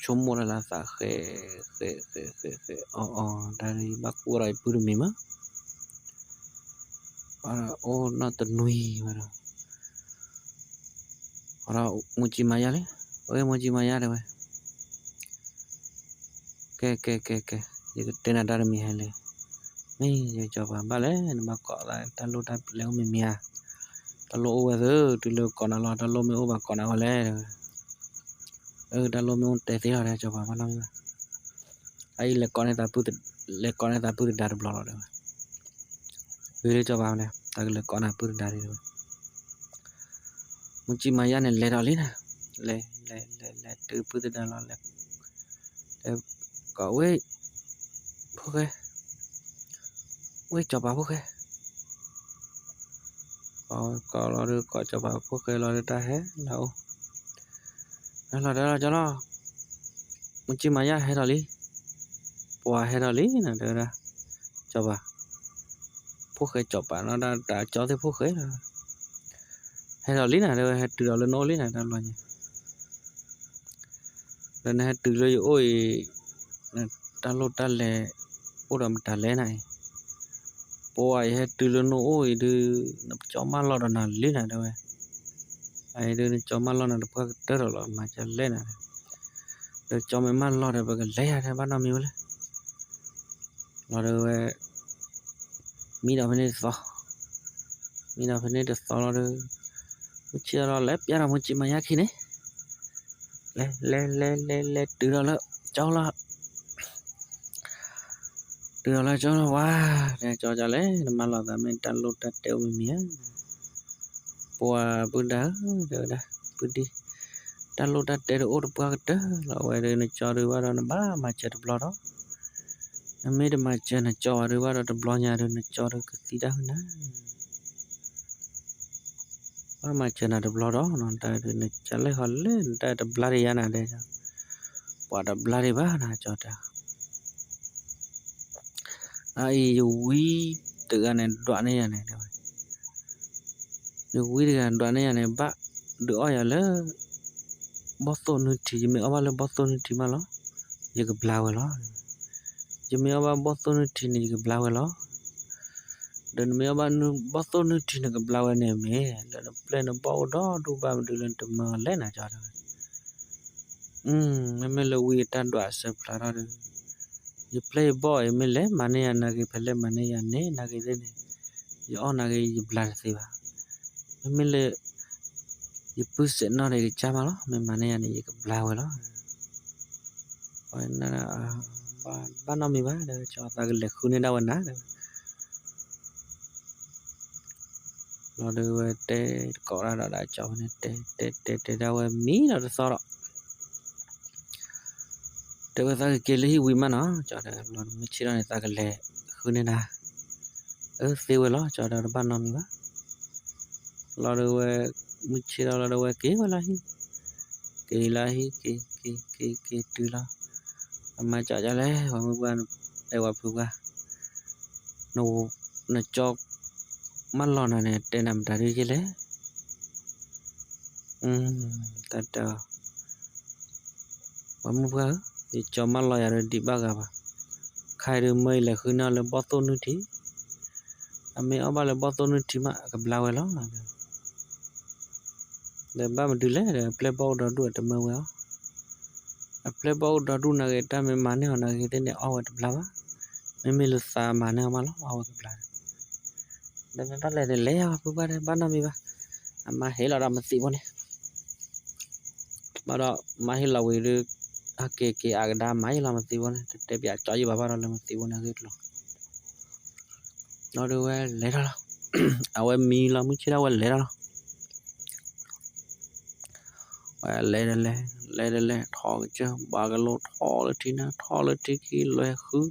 chum một là sa khe dari bác cua rai pur mi ma na ta nui mà muji maya le muji maya de ke ye tena dar mi hele mi ye cho ba le ma ko la ta lo ta leo mi mia ta lo wa de tu lo ko na lo ta lo mi o ba ko na wa le ta lo mi un te te ra cho ba na ai le ko ne ta pu dar blog de về cho ba ne ta le ko na pu dar de muji maya ne le ra li na le tu pu da lo le có we phô cho bà phô kê có lo được có cho bà phô kê lo được ta hết đâu đó là cho nó một chi mà ya hết rồi đi qua hết rồi nè được ra cho bà phô kê cho bà nó đã cho thế phô kê rồi hết rồi nè được hết từ đó lên nô lý nè đâu rồi lên hết từ rồi ôi ta lo ta le ram ta le này po ai hết từ lo ôi từ cho ma lo na le na đâu ai từ cho ma lo na được cái rồi mà cho le na được cho mấy ma lo được cái le ra ba năm miêu le lo được mi đâu phải nên được lo được chia lo lép giá là một chi mà giá khi này le từ đó là cho là từ đó cho nó để cho lấy mà lo ta mình tan lột ta tiêu mình mía qua bữa đó rồi đó bữa đi tan lột ta tiêu ô qua cái đó là vậy đây nó cho được vào đó nó ba mà chơi được lo đó nó mấy đứa mà chơi nó cho được vào đó được lo nhà được nó cho được cái gì đó nữa mà chơi nó được lo đó nó ta được nó chơi lấy họ lên ta được lo đi ana đây qua được lo đi ba na cho ta ai ui từ anh đoạn này rồi ui từ đoạn này ba được ai là Boston thì mình ở bên Boston thì mà lo giờ cái blau lo giờ mình ở bên Boston thì này cái blau lo dan mình ở bên Boston thì này cái blau này mình là plan nó bao đó đủ ba mình lên từ mà lên à cho rồi mình là ui tan đoạn sập là rồi ये playboy मिले माने ना के पहले माने या ने ना के दे ये और ना के ये ब्लड से बा मिले ये पुश ना रे चामा लो मैं माने या ने ये ब्लाव लो और ना ba năm ba để cho ta cái lệ khu nên đâu anh đó nó đưa tê cọ ra đã cho nên tê đâu mí nó sao đó Tewa ta ke lehi wi ma no cho da lo mi chi ra ne ta ke le khu ne na siêu lo cho đó ban năm quá lo đâu mình chỉ lo đâu kế là hi kế từ lo mà cho lẽ và mình quan ai qua phụ qua nó cho mắt lo này để nằm tại đi chứ lẽ tata và mình qua thì cho mắt lo rồi đi ba gặp khai được mây là khi nào là bao tô nữa thì mình ở bao là bao tô nữa thì mà gặp lao lắm để ba mình đi lấy để play ball đó đuổi tầm mưa vào play ball đó đuổi này ta mình mane họ này cái này ao tầm lao mình lướt xa mane họ mà lắm ao tầm lao để mình bắt lại để lấy họ bữa đây bắt năm đi ba mà hết là làm gì vậy bắt đó mà hết là vì được cái agda máy làm gì vậy để bây giờ cho gì bà đó làm gì vậy cái lo nó đưa lấy đó ao em mi là mình chỉ đâu lấy đó lấy thò chứ ba cái lô thò là tí khi lấy khứ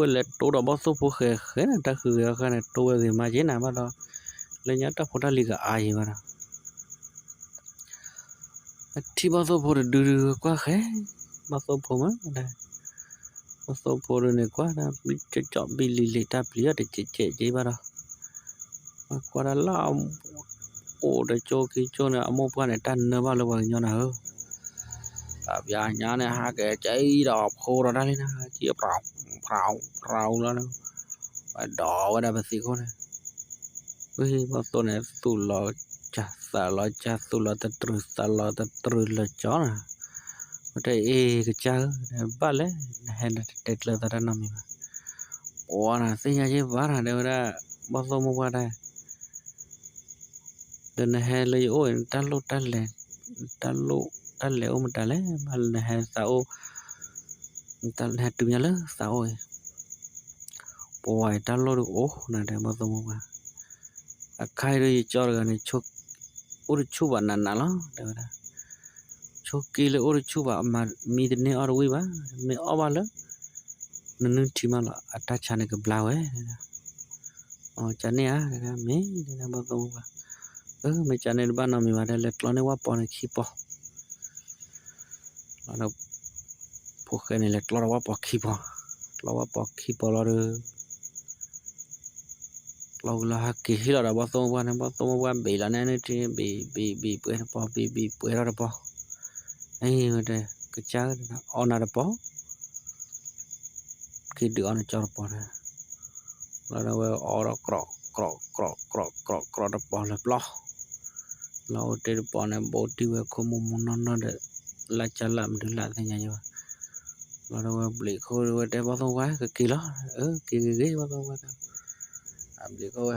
về lấy tổ đó bao số phụ khé này ta khứ cái này tổ gì mà chế nào bắt đó lấy nhát ta phụ ta lì cả ai mà thì bao số phụ đưa quá khé bao số phụ mà đây bao số phụ này quá đã bị chọn bị lì ta bị để chế bắt đó qua đó lao để cho này mua qua này tan nó bao lâu rồi nhau nào tập giờ nhà này ha cái cháy đọp khô rồi đây nè chỉ rau nó phải đỏ cái đây bác sĩ con này với bao tô này tủ lò chả tủ lò ta trừ là chó nè cái cái cha ba lẽ hay là tết là ta nằm mà ủa nè sinh ra chứ vả là đều ra bao tô mua qua đây dan he le oi tan le o mata le mal he sao tan he tu nya le sao oi poi tan lo o na de ma to ma khai ri cho ga ne chok o chu ba na lo de da chok ki le o chu ba ma mi de ne or wi ba me o ba le nu ti ma la attach ne ke blau o cha ne a me de ma to ma mấy cha này ban nào mình mà đây là lo này quá bỏ này khi bỏ nó phụ cái này là lo quá bỏ khi bỏ lo được lo là kỳ khi là bao tô quan bị là này thì bị bữa nó bỏ bị bữa đó bỏ ấy mà đây cái cha on là bỏ khi được nó cho bỏ này là đâu ở đó cọ đó bỏ là bỏ lao trên bỏ này bộ tiêu không muốn nó để là trả làm được lại thế nhỉ là đâu bị khô rồi để bao nhiêu quá cái kỳ đó kỳ ghế bao nhiêu quá bị khô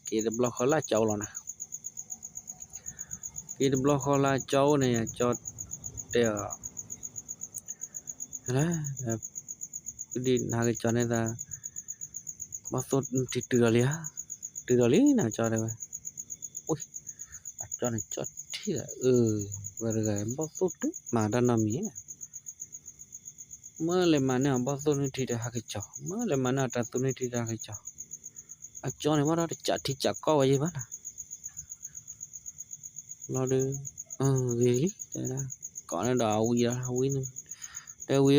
kỳ được block là châu rồi nè kỳ được block là châu này cho để đó đi nào cái cho này là bao nhiêu thì từ lý nào cho đây ui cho này cho thì là và cái bao nhiêu đấy mà đã nằm nhỉ mơ lên mà nè bao nhiêu thì đã cái cho mơ lên mà nè ta tụi này thì ra cái cho cho này mà đó chả thì chả có gì hết lo được gì đấy là có nó đào quy nữa đây quy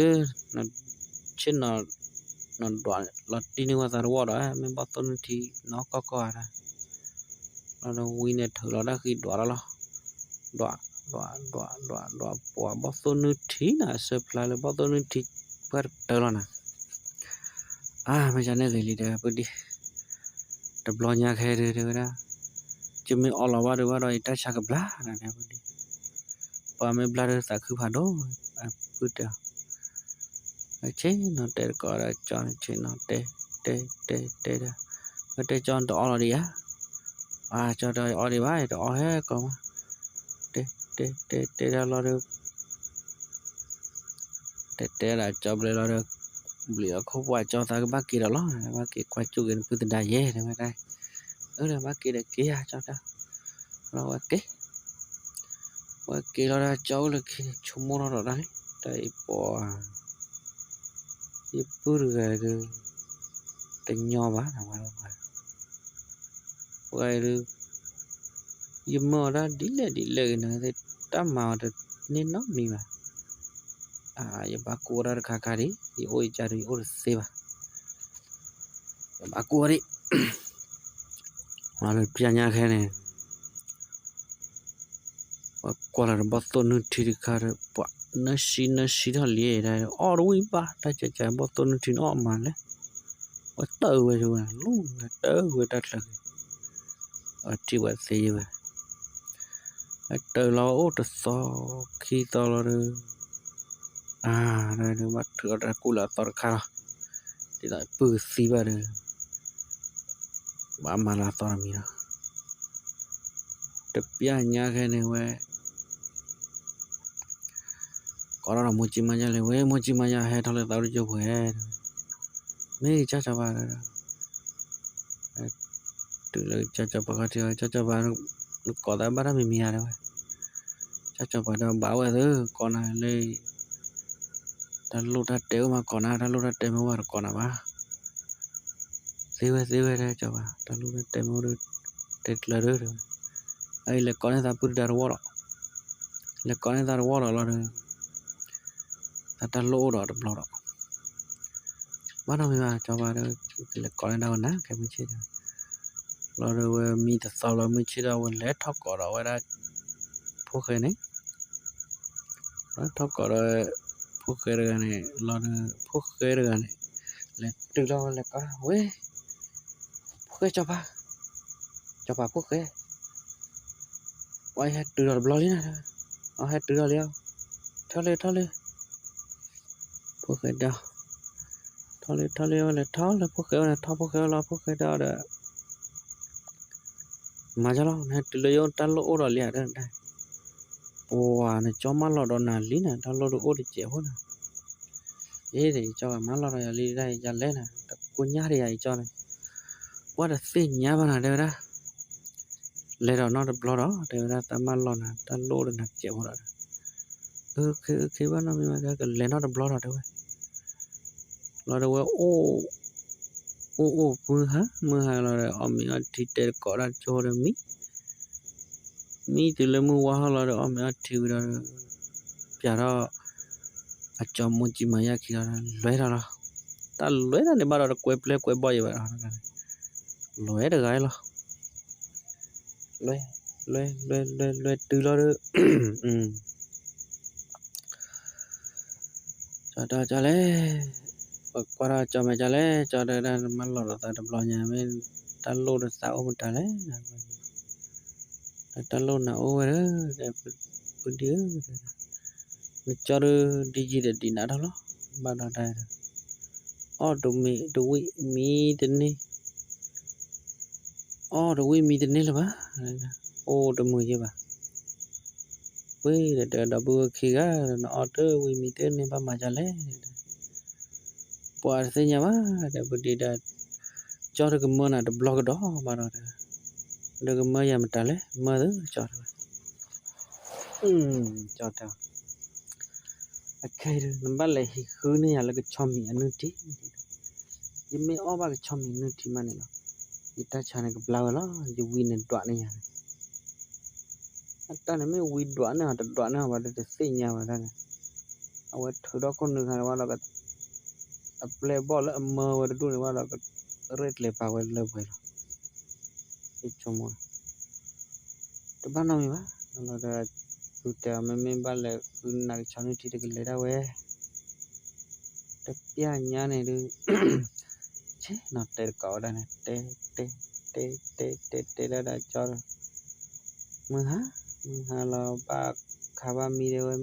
là trên nó đoạn là đi qua ra đó đó mình bao nhiêu thì nó có à nó quy này thử nó đã khi đoạn bỏ bao nhiêu thì là supply là bao nhiêu thì per tờ nè mình chẳng gì đấy đi tập lo nhà khe rồi đó chứ mình all over rồi đó ta chắc gặp lá nè đi và mình bla được cứ phá đó cứ được chế nó để có ra cho chế nó để đó để cho nó all đi á cho đời all đi bài đó hết còn để ra lo được để là cho bla lo được liệu không qua cho ta cái bác kia đó bác kia quay chu cái từ đại dê này đây là bác kia để kia cho ta nó bác kia nó ra cháu là khi chúng mua nó ở đây đây bỏ Ipurgairu Tenyoba Wairu Yumora dile na de tamada ni no miwa Yabakura kakari oi jari or seva Yabakuri Wala pianya khane Wakwala bato nutiri kare pa nashi dhalie da or wi ba ta cha bato nutin o male wa tau we lu tau we ta la ati wa seva tau lo o ta so khi to lo ra ma thua ra kula tor kha ti la pu si ba de ba ma la tor mi na te pianya khane we Kora mochi maya le we mochi maya hai thole taru jo we me cha ba tu le cha ba ka cha ba ko da ba mi ya we cha ba da ba we de ko na le ta lu ta te ma ko na ta lu ta te ma wa ko na ba se we de cha ba ta lu ta te ma de te la de ai le ko na ta pu da ro le ko na ta ro la de ta lo ro blo ro ba no mi ba cho ba de le ko na na ke mi chi lo de we mi ta so lo mi chi da we le thok ko ro we da phu khe ne thok ko ro phu khe re ne lo de phu khe re ne le tu lo le ko we phu khe cho ba phu khe wai ha tu lo blo li na ha tu lo liao thole Phu khe da thole le thole phu khe la phu khe da da ma ja lo ne tu lo yo ta lo o ro lia da wa ne cho ma lo do na li na ta lo do o de che ho na de cho ma lo ya li dai ja le na ko nya ri ai cho ne wa da se nya ba na de da le do no de blo do de da ta ma lo na ta lo de na che ho da ke ba no mi ma da le no de blo do de lo de we o mưa ha lo de o mi a ti te ko da cho de mi ti le mu wa lo de o mi a ti da pya da a cho mo chi ma ya ki da lue da ta lue da ne ba da kwe boy ba lue da gai lo lue tu lo de cha le Para cho me chale cho de da man lo ta de blo nya me ta lo de sa o ta le ta lo na o re de pu dia me cho de di ji de di na da lo ba da da o do wi mi de ni o do wi mi de ni la ba o de mu ji ba we de da bu khi ga na o de wi mi de ni ba ma chale Puar se nya ba da bu di da cho de mo na de blog do ba da de mo ya ma ta le mo de cho ta akai de ba le hi khu ne ya le ke chom mi anu ti ji me o ba ke chom mi nu ti ma ne lo ji ta cha ne ke bla lo ji wi ne twa ne ya ta ne me wi twa ne ba de se nya ba da ne awa thu do ko ne ga ba lo ka play ball ma wa du ne wa la red le pa wa le ba ichomo to ba na mi ba la da tu ta me ba le na chanu ti de le da we te pya nya ne du che na te ko da ne te la da cho mu ha la ba kha ba mi de we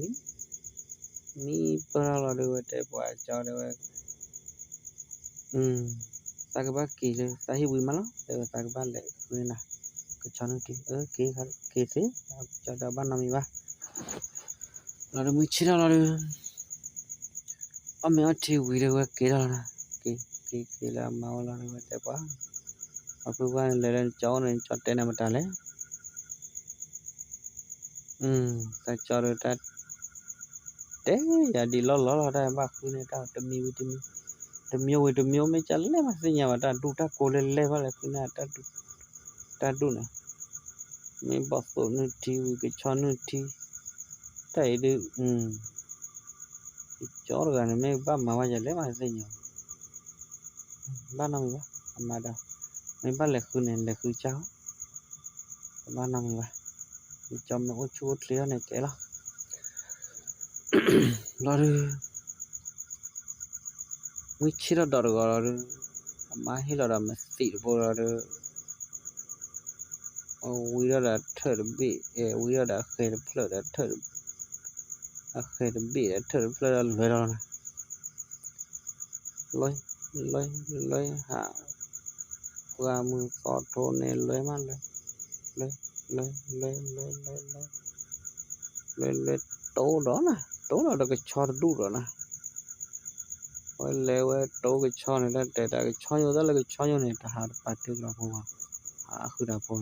mi pa la de we te pa cho de we ta ba ki le ta hi wi ma lo ta ba le ni na ke chanu ti ke se cha da ba na mi ba la de mu chi la de a me a ti wi de we ke la na ke la ma la de we te pa a pu ba le le cho ne cho te na ma ta le ta cho ta te ya di lo da ba khu ne ta te mi de mio me challe ma señaba ta du ta kole le vale kuna ta du na me basso nu ti ke chanu ti tai de chor ga me ba ma wa challe ma señaba ba na mi ba amada me ba le khu chao ba na mi ba cho me o chu clear ne ke la lo de we chira dar ga ma hi la me si bo la de we da third be we da khair plot da third a khair be da third plot da le la loi ha qua mu so tho ne le ma le to đó nè to đó cái chor du đó nè oi le we to cái chor này da cái chor yo da cái chor yo này ta ha pa ti la po ha khu da po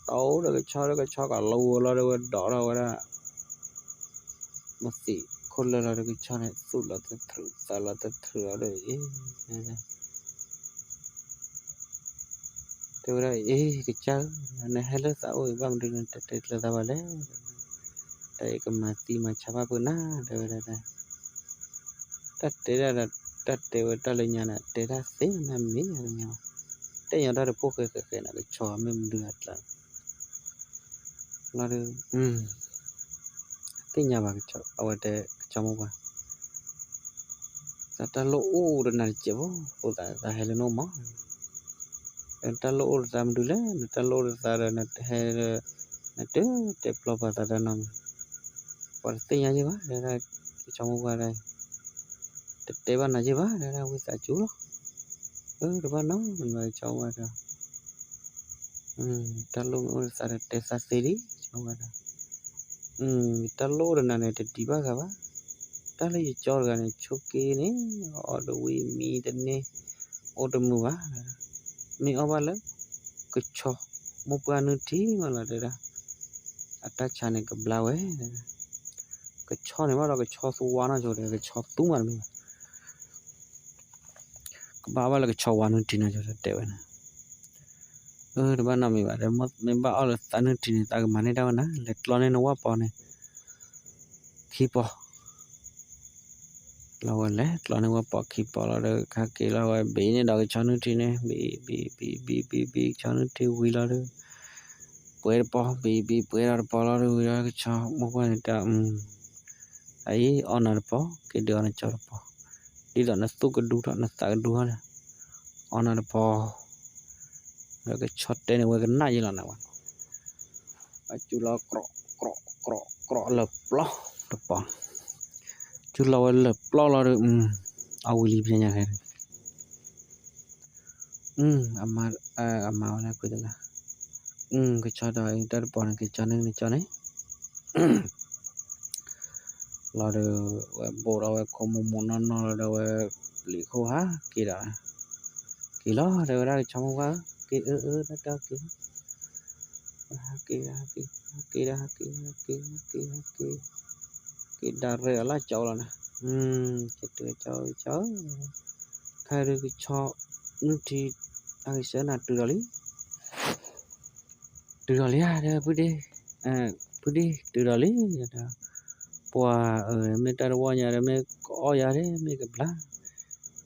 to đó cái chor cả lâu lo đó da mà siคนละเราcái chor này su la ta thử ta la ta thử rồi thế rồi cái char này hello sao oi bang dengan tet la ta vale tai ke mati ma chapa puna de tatte ta le nya na te da se na mi nya te nya da po ke na ke cho me mdu atla la de te nya ba ke cho awate cho mo ba ta lo o de na che bo o ta hele no ma ta lo o ta mdu le ta lo ta na he na te plo ba ta na por te nya je ba da cho mo ba dai te ba na je ba da wi sa chu lo de ba no mình cho ba da ta lo o sa te sa se ri cho ba da ta lo de na ne te di ba ga ba ta le cho ga ne chu ke ne o de wi mi de ne o de mu ba mi o ba le ke cho mo pa nu thi ma la de da ata cha ne ke bla we ke cho ne ma la ke cho su wa na jo de ke cho tu ma mi ba ba la ke cho wa nu thi na jo de we na de ba na mi ba de me ba o la ta nu thi ne ta ke ma ne da na le tlo ne no wa po ne khi po la wa le tlo ne wa po khi po la de kha ke la wa be ne da ke cho nu thi ne be cho nu thi wi la de pue po be pue la po la de wi la ke cho mo pa ne ta ai honor po ke de na cho po đi là nó tu cái đu đó nó tạo đu ha ona nó po rồi cái chót đây này cái này là nào chú lo cọ lập lo được po chú lo lập lo là được ao li bên nhà này ama là cái đó là cái chót đó đó po cái chót này là được bộ đâu có một món nó là đâu lý khô ha kỳ đó kỳ đó rồi ra trong quá kỳ đó kỳ đã rồi là cháu là nè cái cháu khai được cái cho nó thì ai sẽ là từ lý à đây bữa đi từ lý qua me ta wa nya me ko ya de me ke bla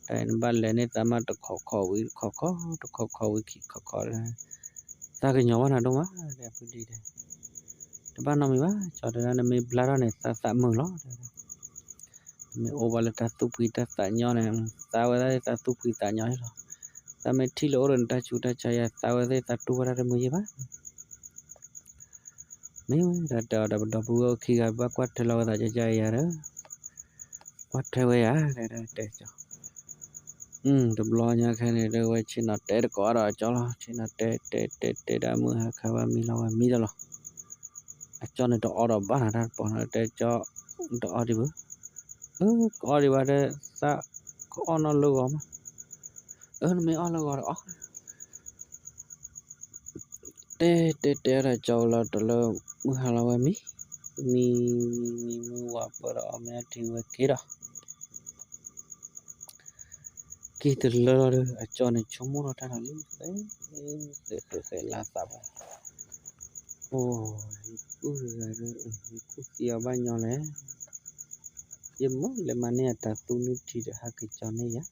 tai ba le ne ta ma to kho wi ki kho ta ke nyo na do ma de pu di de ba no mi ba cho de na me bla ra ne ta mo lo me o ba le ta tu pi ta nyo ne ta wa ta tu pi ta nyo lo ta me thi lo ren ta chu ta cha ya ta wa ta tu ra de mo ye ba me da bu khi ga ba kwat lo da ja ya đó kwat the we ya de cho de lo nya kha ne de we chin na te ko ra cho lo chin na te da mu ha kha ba mi lo a cho ne do order ba na da po na te cho do order bu ko di ba de sa ko on lo go ma me on lo go ro te ra cho lo to lo mu ha lo mi wa pa ra me thi we ki ra Kita lor acone chomoro tanali se la saba ku sia banyo le yemo le mane ta tuni ti ha ke chone ya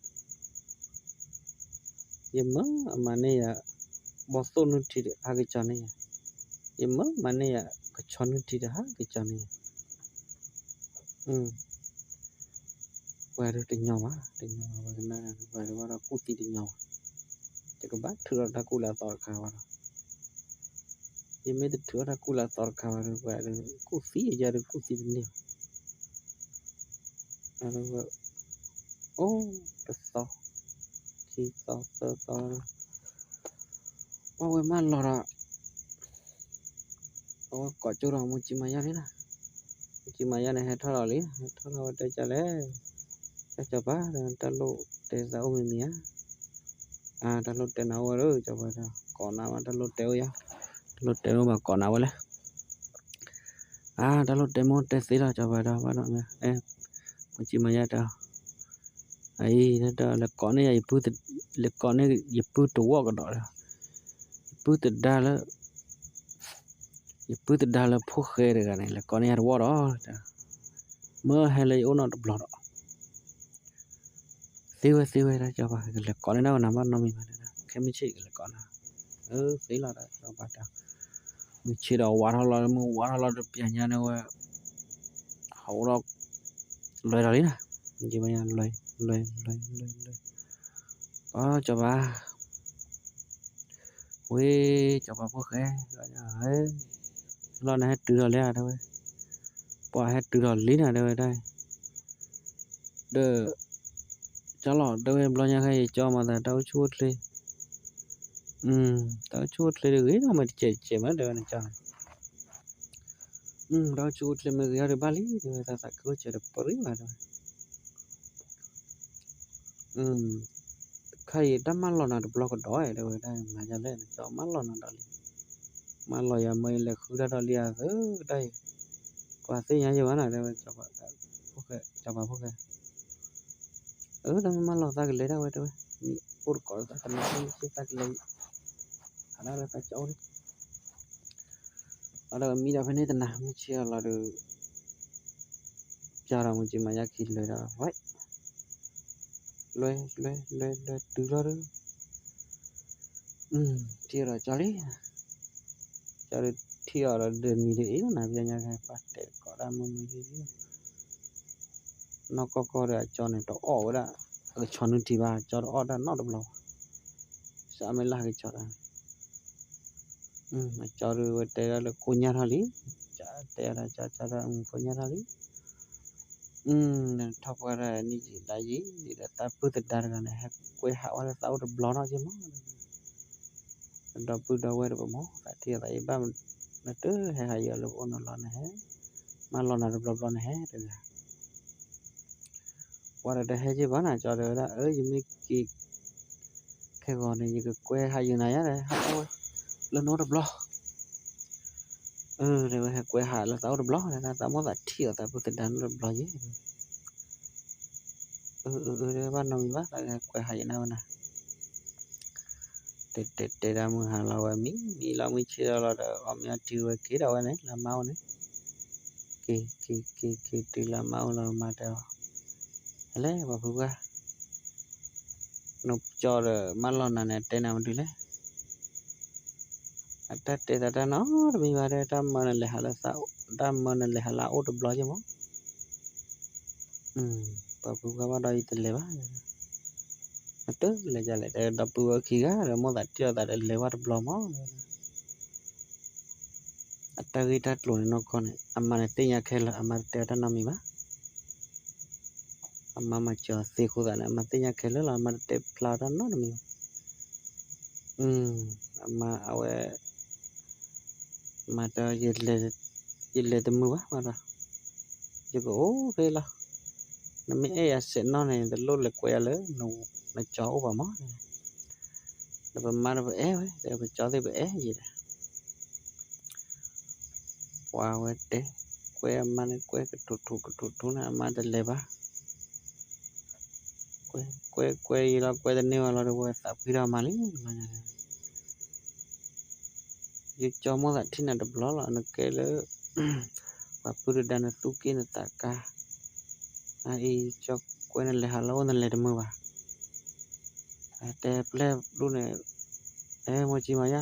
yemo mane ya bosonu ti ha ke chone ya yemo mane ya ke chonu ti ha ke chone ya Baru nyawa bagaimana baru kuti di nyawa jaga batu ada kula tor kawan ini tu ada kula tor kawan baru kuti jadi kuti ni ada oh besar kita setor oh man lora oh kau curang muci maya ni lah muci maya ni hetara ada jale coba dan talu desa umumnya talu tenau coba dah kona talu teu ya talu teu ba kona wala talu demo tesila coba dah mana muci maya dah ai dah le kona ya ibu le kona ibu tua ka dah ibu dah le phu khe de kan le kona ya wa dah mơ hay le ono blot siwe ra cho ba le con nó nằm nó mi mà cái mi chỉ le con tí là đó cho ba ta mi chỉ đầu quá là được tiền nha nó hậu đó lời đó nè gì mà lời cho ba cho ba có khé lo này từ rồi lên thôi bỏ hết từ rồi lý nào đây đờ cho lọ đâu em lo nha hay cho mà tao chuột lên tao chuột lên được ít mà chế mất rồi này chàng tao chuột lên mà ra được bali rồi ta cứ chơi được bari mà rồi khai đâm mal lo nào được block đói rồi đây mà ra lên cho mal lo nào đó mal lo ya mới là khu ra đó lia đây qua thế nhà như vậy này đây cho bạn ok đang mal lo ta cái lấy đâu vậy ur ko ta kan kita lay ada ta chau ada mi da phane tana mi chia la de cha ra mu chi ma ya ki le da vai le tu ra de chia ra cha li thia ra de ni de na bia nya ka pa te ko da mu ji nó có ra cho này to ổ đó cho nó thì ba cho nó đã nó được lâu sao mới là cái cho đó mà cho rồi té là cô nhà thà lý chả té là cho ra cô nhà thà lý thọc ra ni gì đại gì là ta bự tự đa cái này quay hảo là tao được lo nó chứ mà đọc bự đâu quay được mà tại thì tại ba mình nó tới hay giờ lúc nó lo này mà lo nào được lo này hết rồi qua đây hay chứ bữa nào cho được đó mấy cái con này như cái que hay như này á này thôi lên nó đập lo rồi hay que hại là tao đập lo này tao muốn là thiệt tao phải đánh đập lo chứ ban đầu bác tại que hại nào nè để ra mưa hà lâu mi là mi chia là ở nhà tiêu cái đầu này là mau này cái tiêu là mau là mà đâu lấy bà phụ qua nộp cho rồi mà lo này tên nào đi lấy ta tên ta nó bây giờ ta mà là hala sao ta mà là hala ô tô lo chứ mó bà phụ qua đây tên lấy ba tức là giờ lại đập bùa khi á rồi mua đặt cho ta để lấy qua đập lo mó ta ghi ta luôn nó con này amma này tên nhà khen là amma tên ta nằm gì ba amma cho xe khu này amma tên nhà khen là amma tên plata nó nằm gì amma awe mà ta dịch lệ tầm mưa mà ra chứ có cái là nó mới sẽ nó này từ lúc là quay lớn nó cho vào mó này nó mà nó bé ấy để cho thấy bé gì đó wow đấy quay mà nó quay cái tụt này mà từ lệ ba Kue la kue tene wala de kue tak pira mali nanya ye chomo la thina de blola na kele papuru dana tuki na taka ai chok kue na le halo na le de ba te ple du ne mochi maya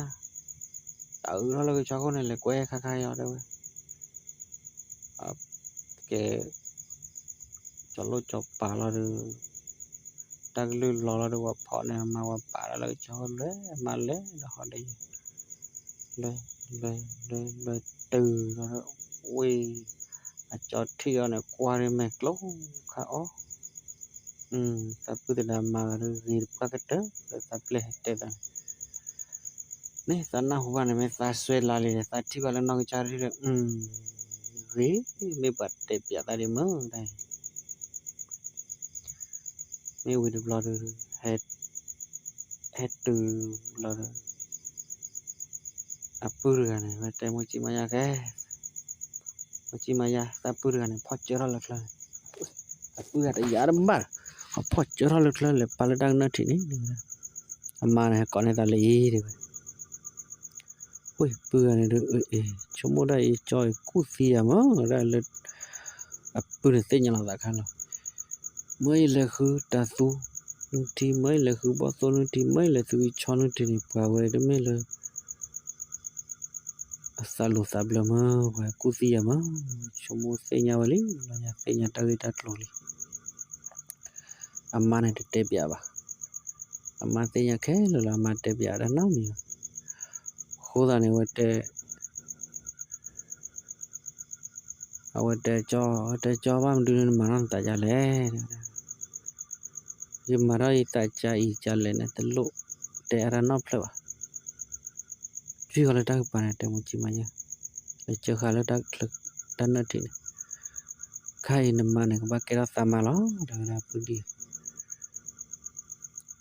tau no le chok ne le kue kha kha yo de ke chalo chok pa la de tag lu lo la de wa pho ne ma wa pa la cho le ma le da ho de le từ ui cho thio ne qua re me klo kha o ta pu de ma ri pa ka te ta ple te da ne ta na ho ba ne me ta swe la le ta thi ba la no cha ri ri me pa te pya ta ri mo dai me with the blood head to blood apuru ne mate mochi maya ke mochi maya apuru ne phachera lakla apuru ta yar mar phachera lakla le paladang na thini amma ne kone ta le de oi pu ne de chomo dai choi ku si ya ma ra le apuru te nya la kha lo mới là khu ta tu thì mới là khu bao tu thì mới là tu cho nó thì qua về đó mới là salu sabla ma wa kusia ma chomo senya wali nya senya tagi tatloli amma ne te bia ba amma senya ke la ma te bia da na mi khoda ne wate awate cho ba mdu ne ma ta ja le ye mara ita cha I cha le ne te lo te ara na phle ba ji ga le ta pa ne te mo chi ma ya le che kha le ta ta na ti ne khai ne ma ne ba ke ra sa ma lo da na pu di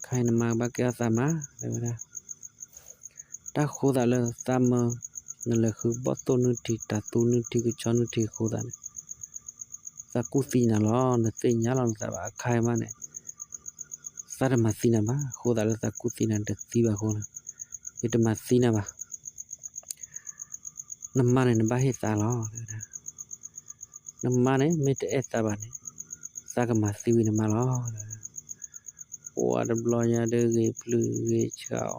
khai ne ma ba ke ra sa ma da ta kho da le sa ma ne le khu ba to nu ti ta tu nu ti ke cha nu ti kho da ne sa ku si na lo ne se nya lo sa ba khai ma ne sa da ma si na ba kho da le sa ku si na de si ba kho na ye de ma si na ba nama ne ba he sa lo nama ne me te sa ba ne sa ka ma si wi ne ma lo wa de blo nya de ge plu ge chao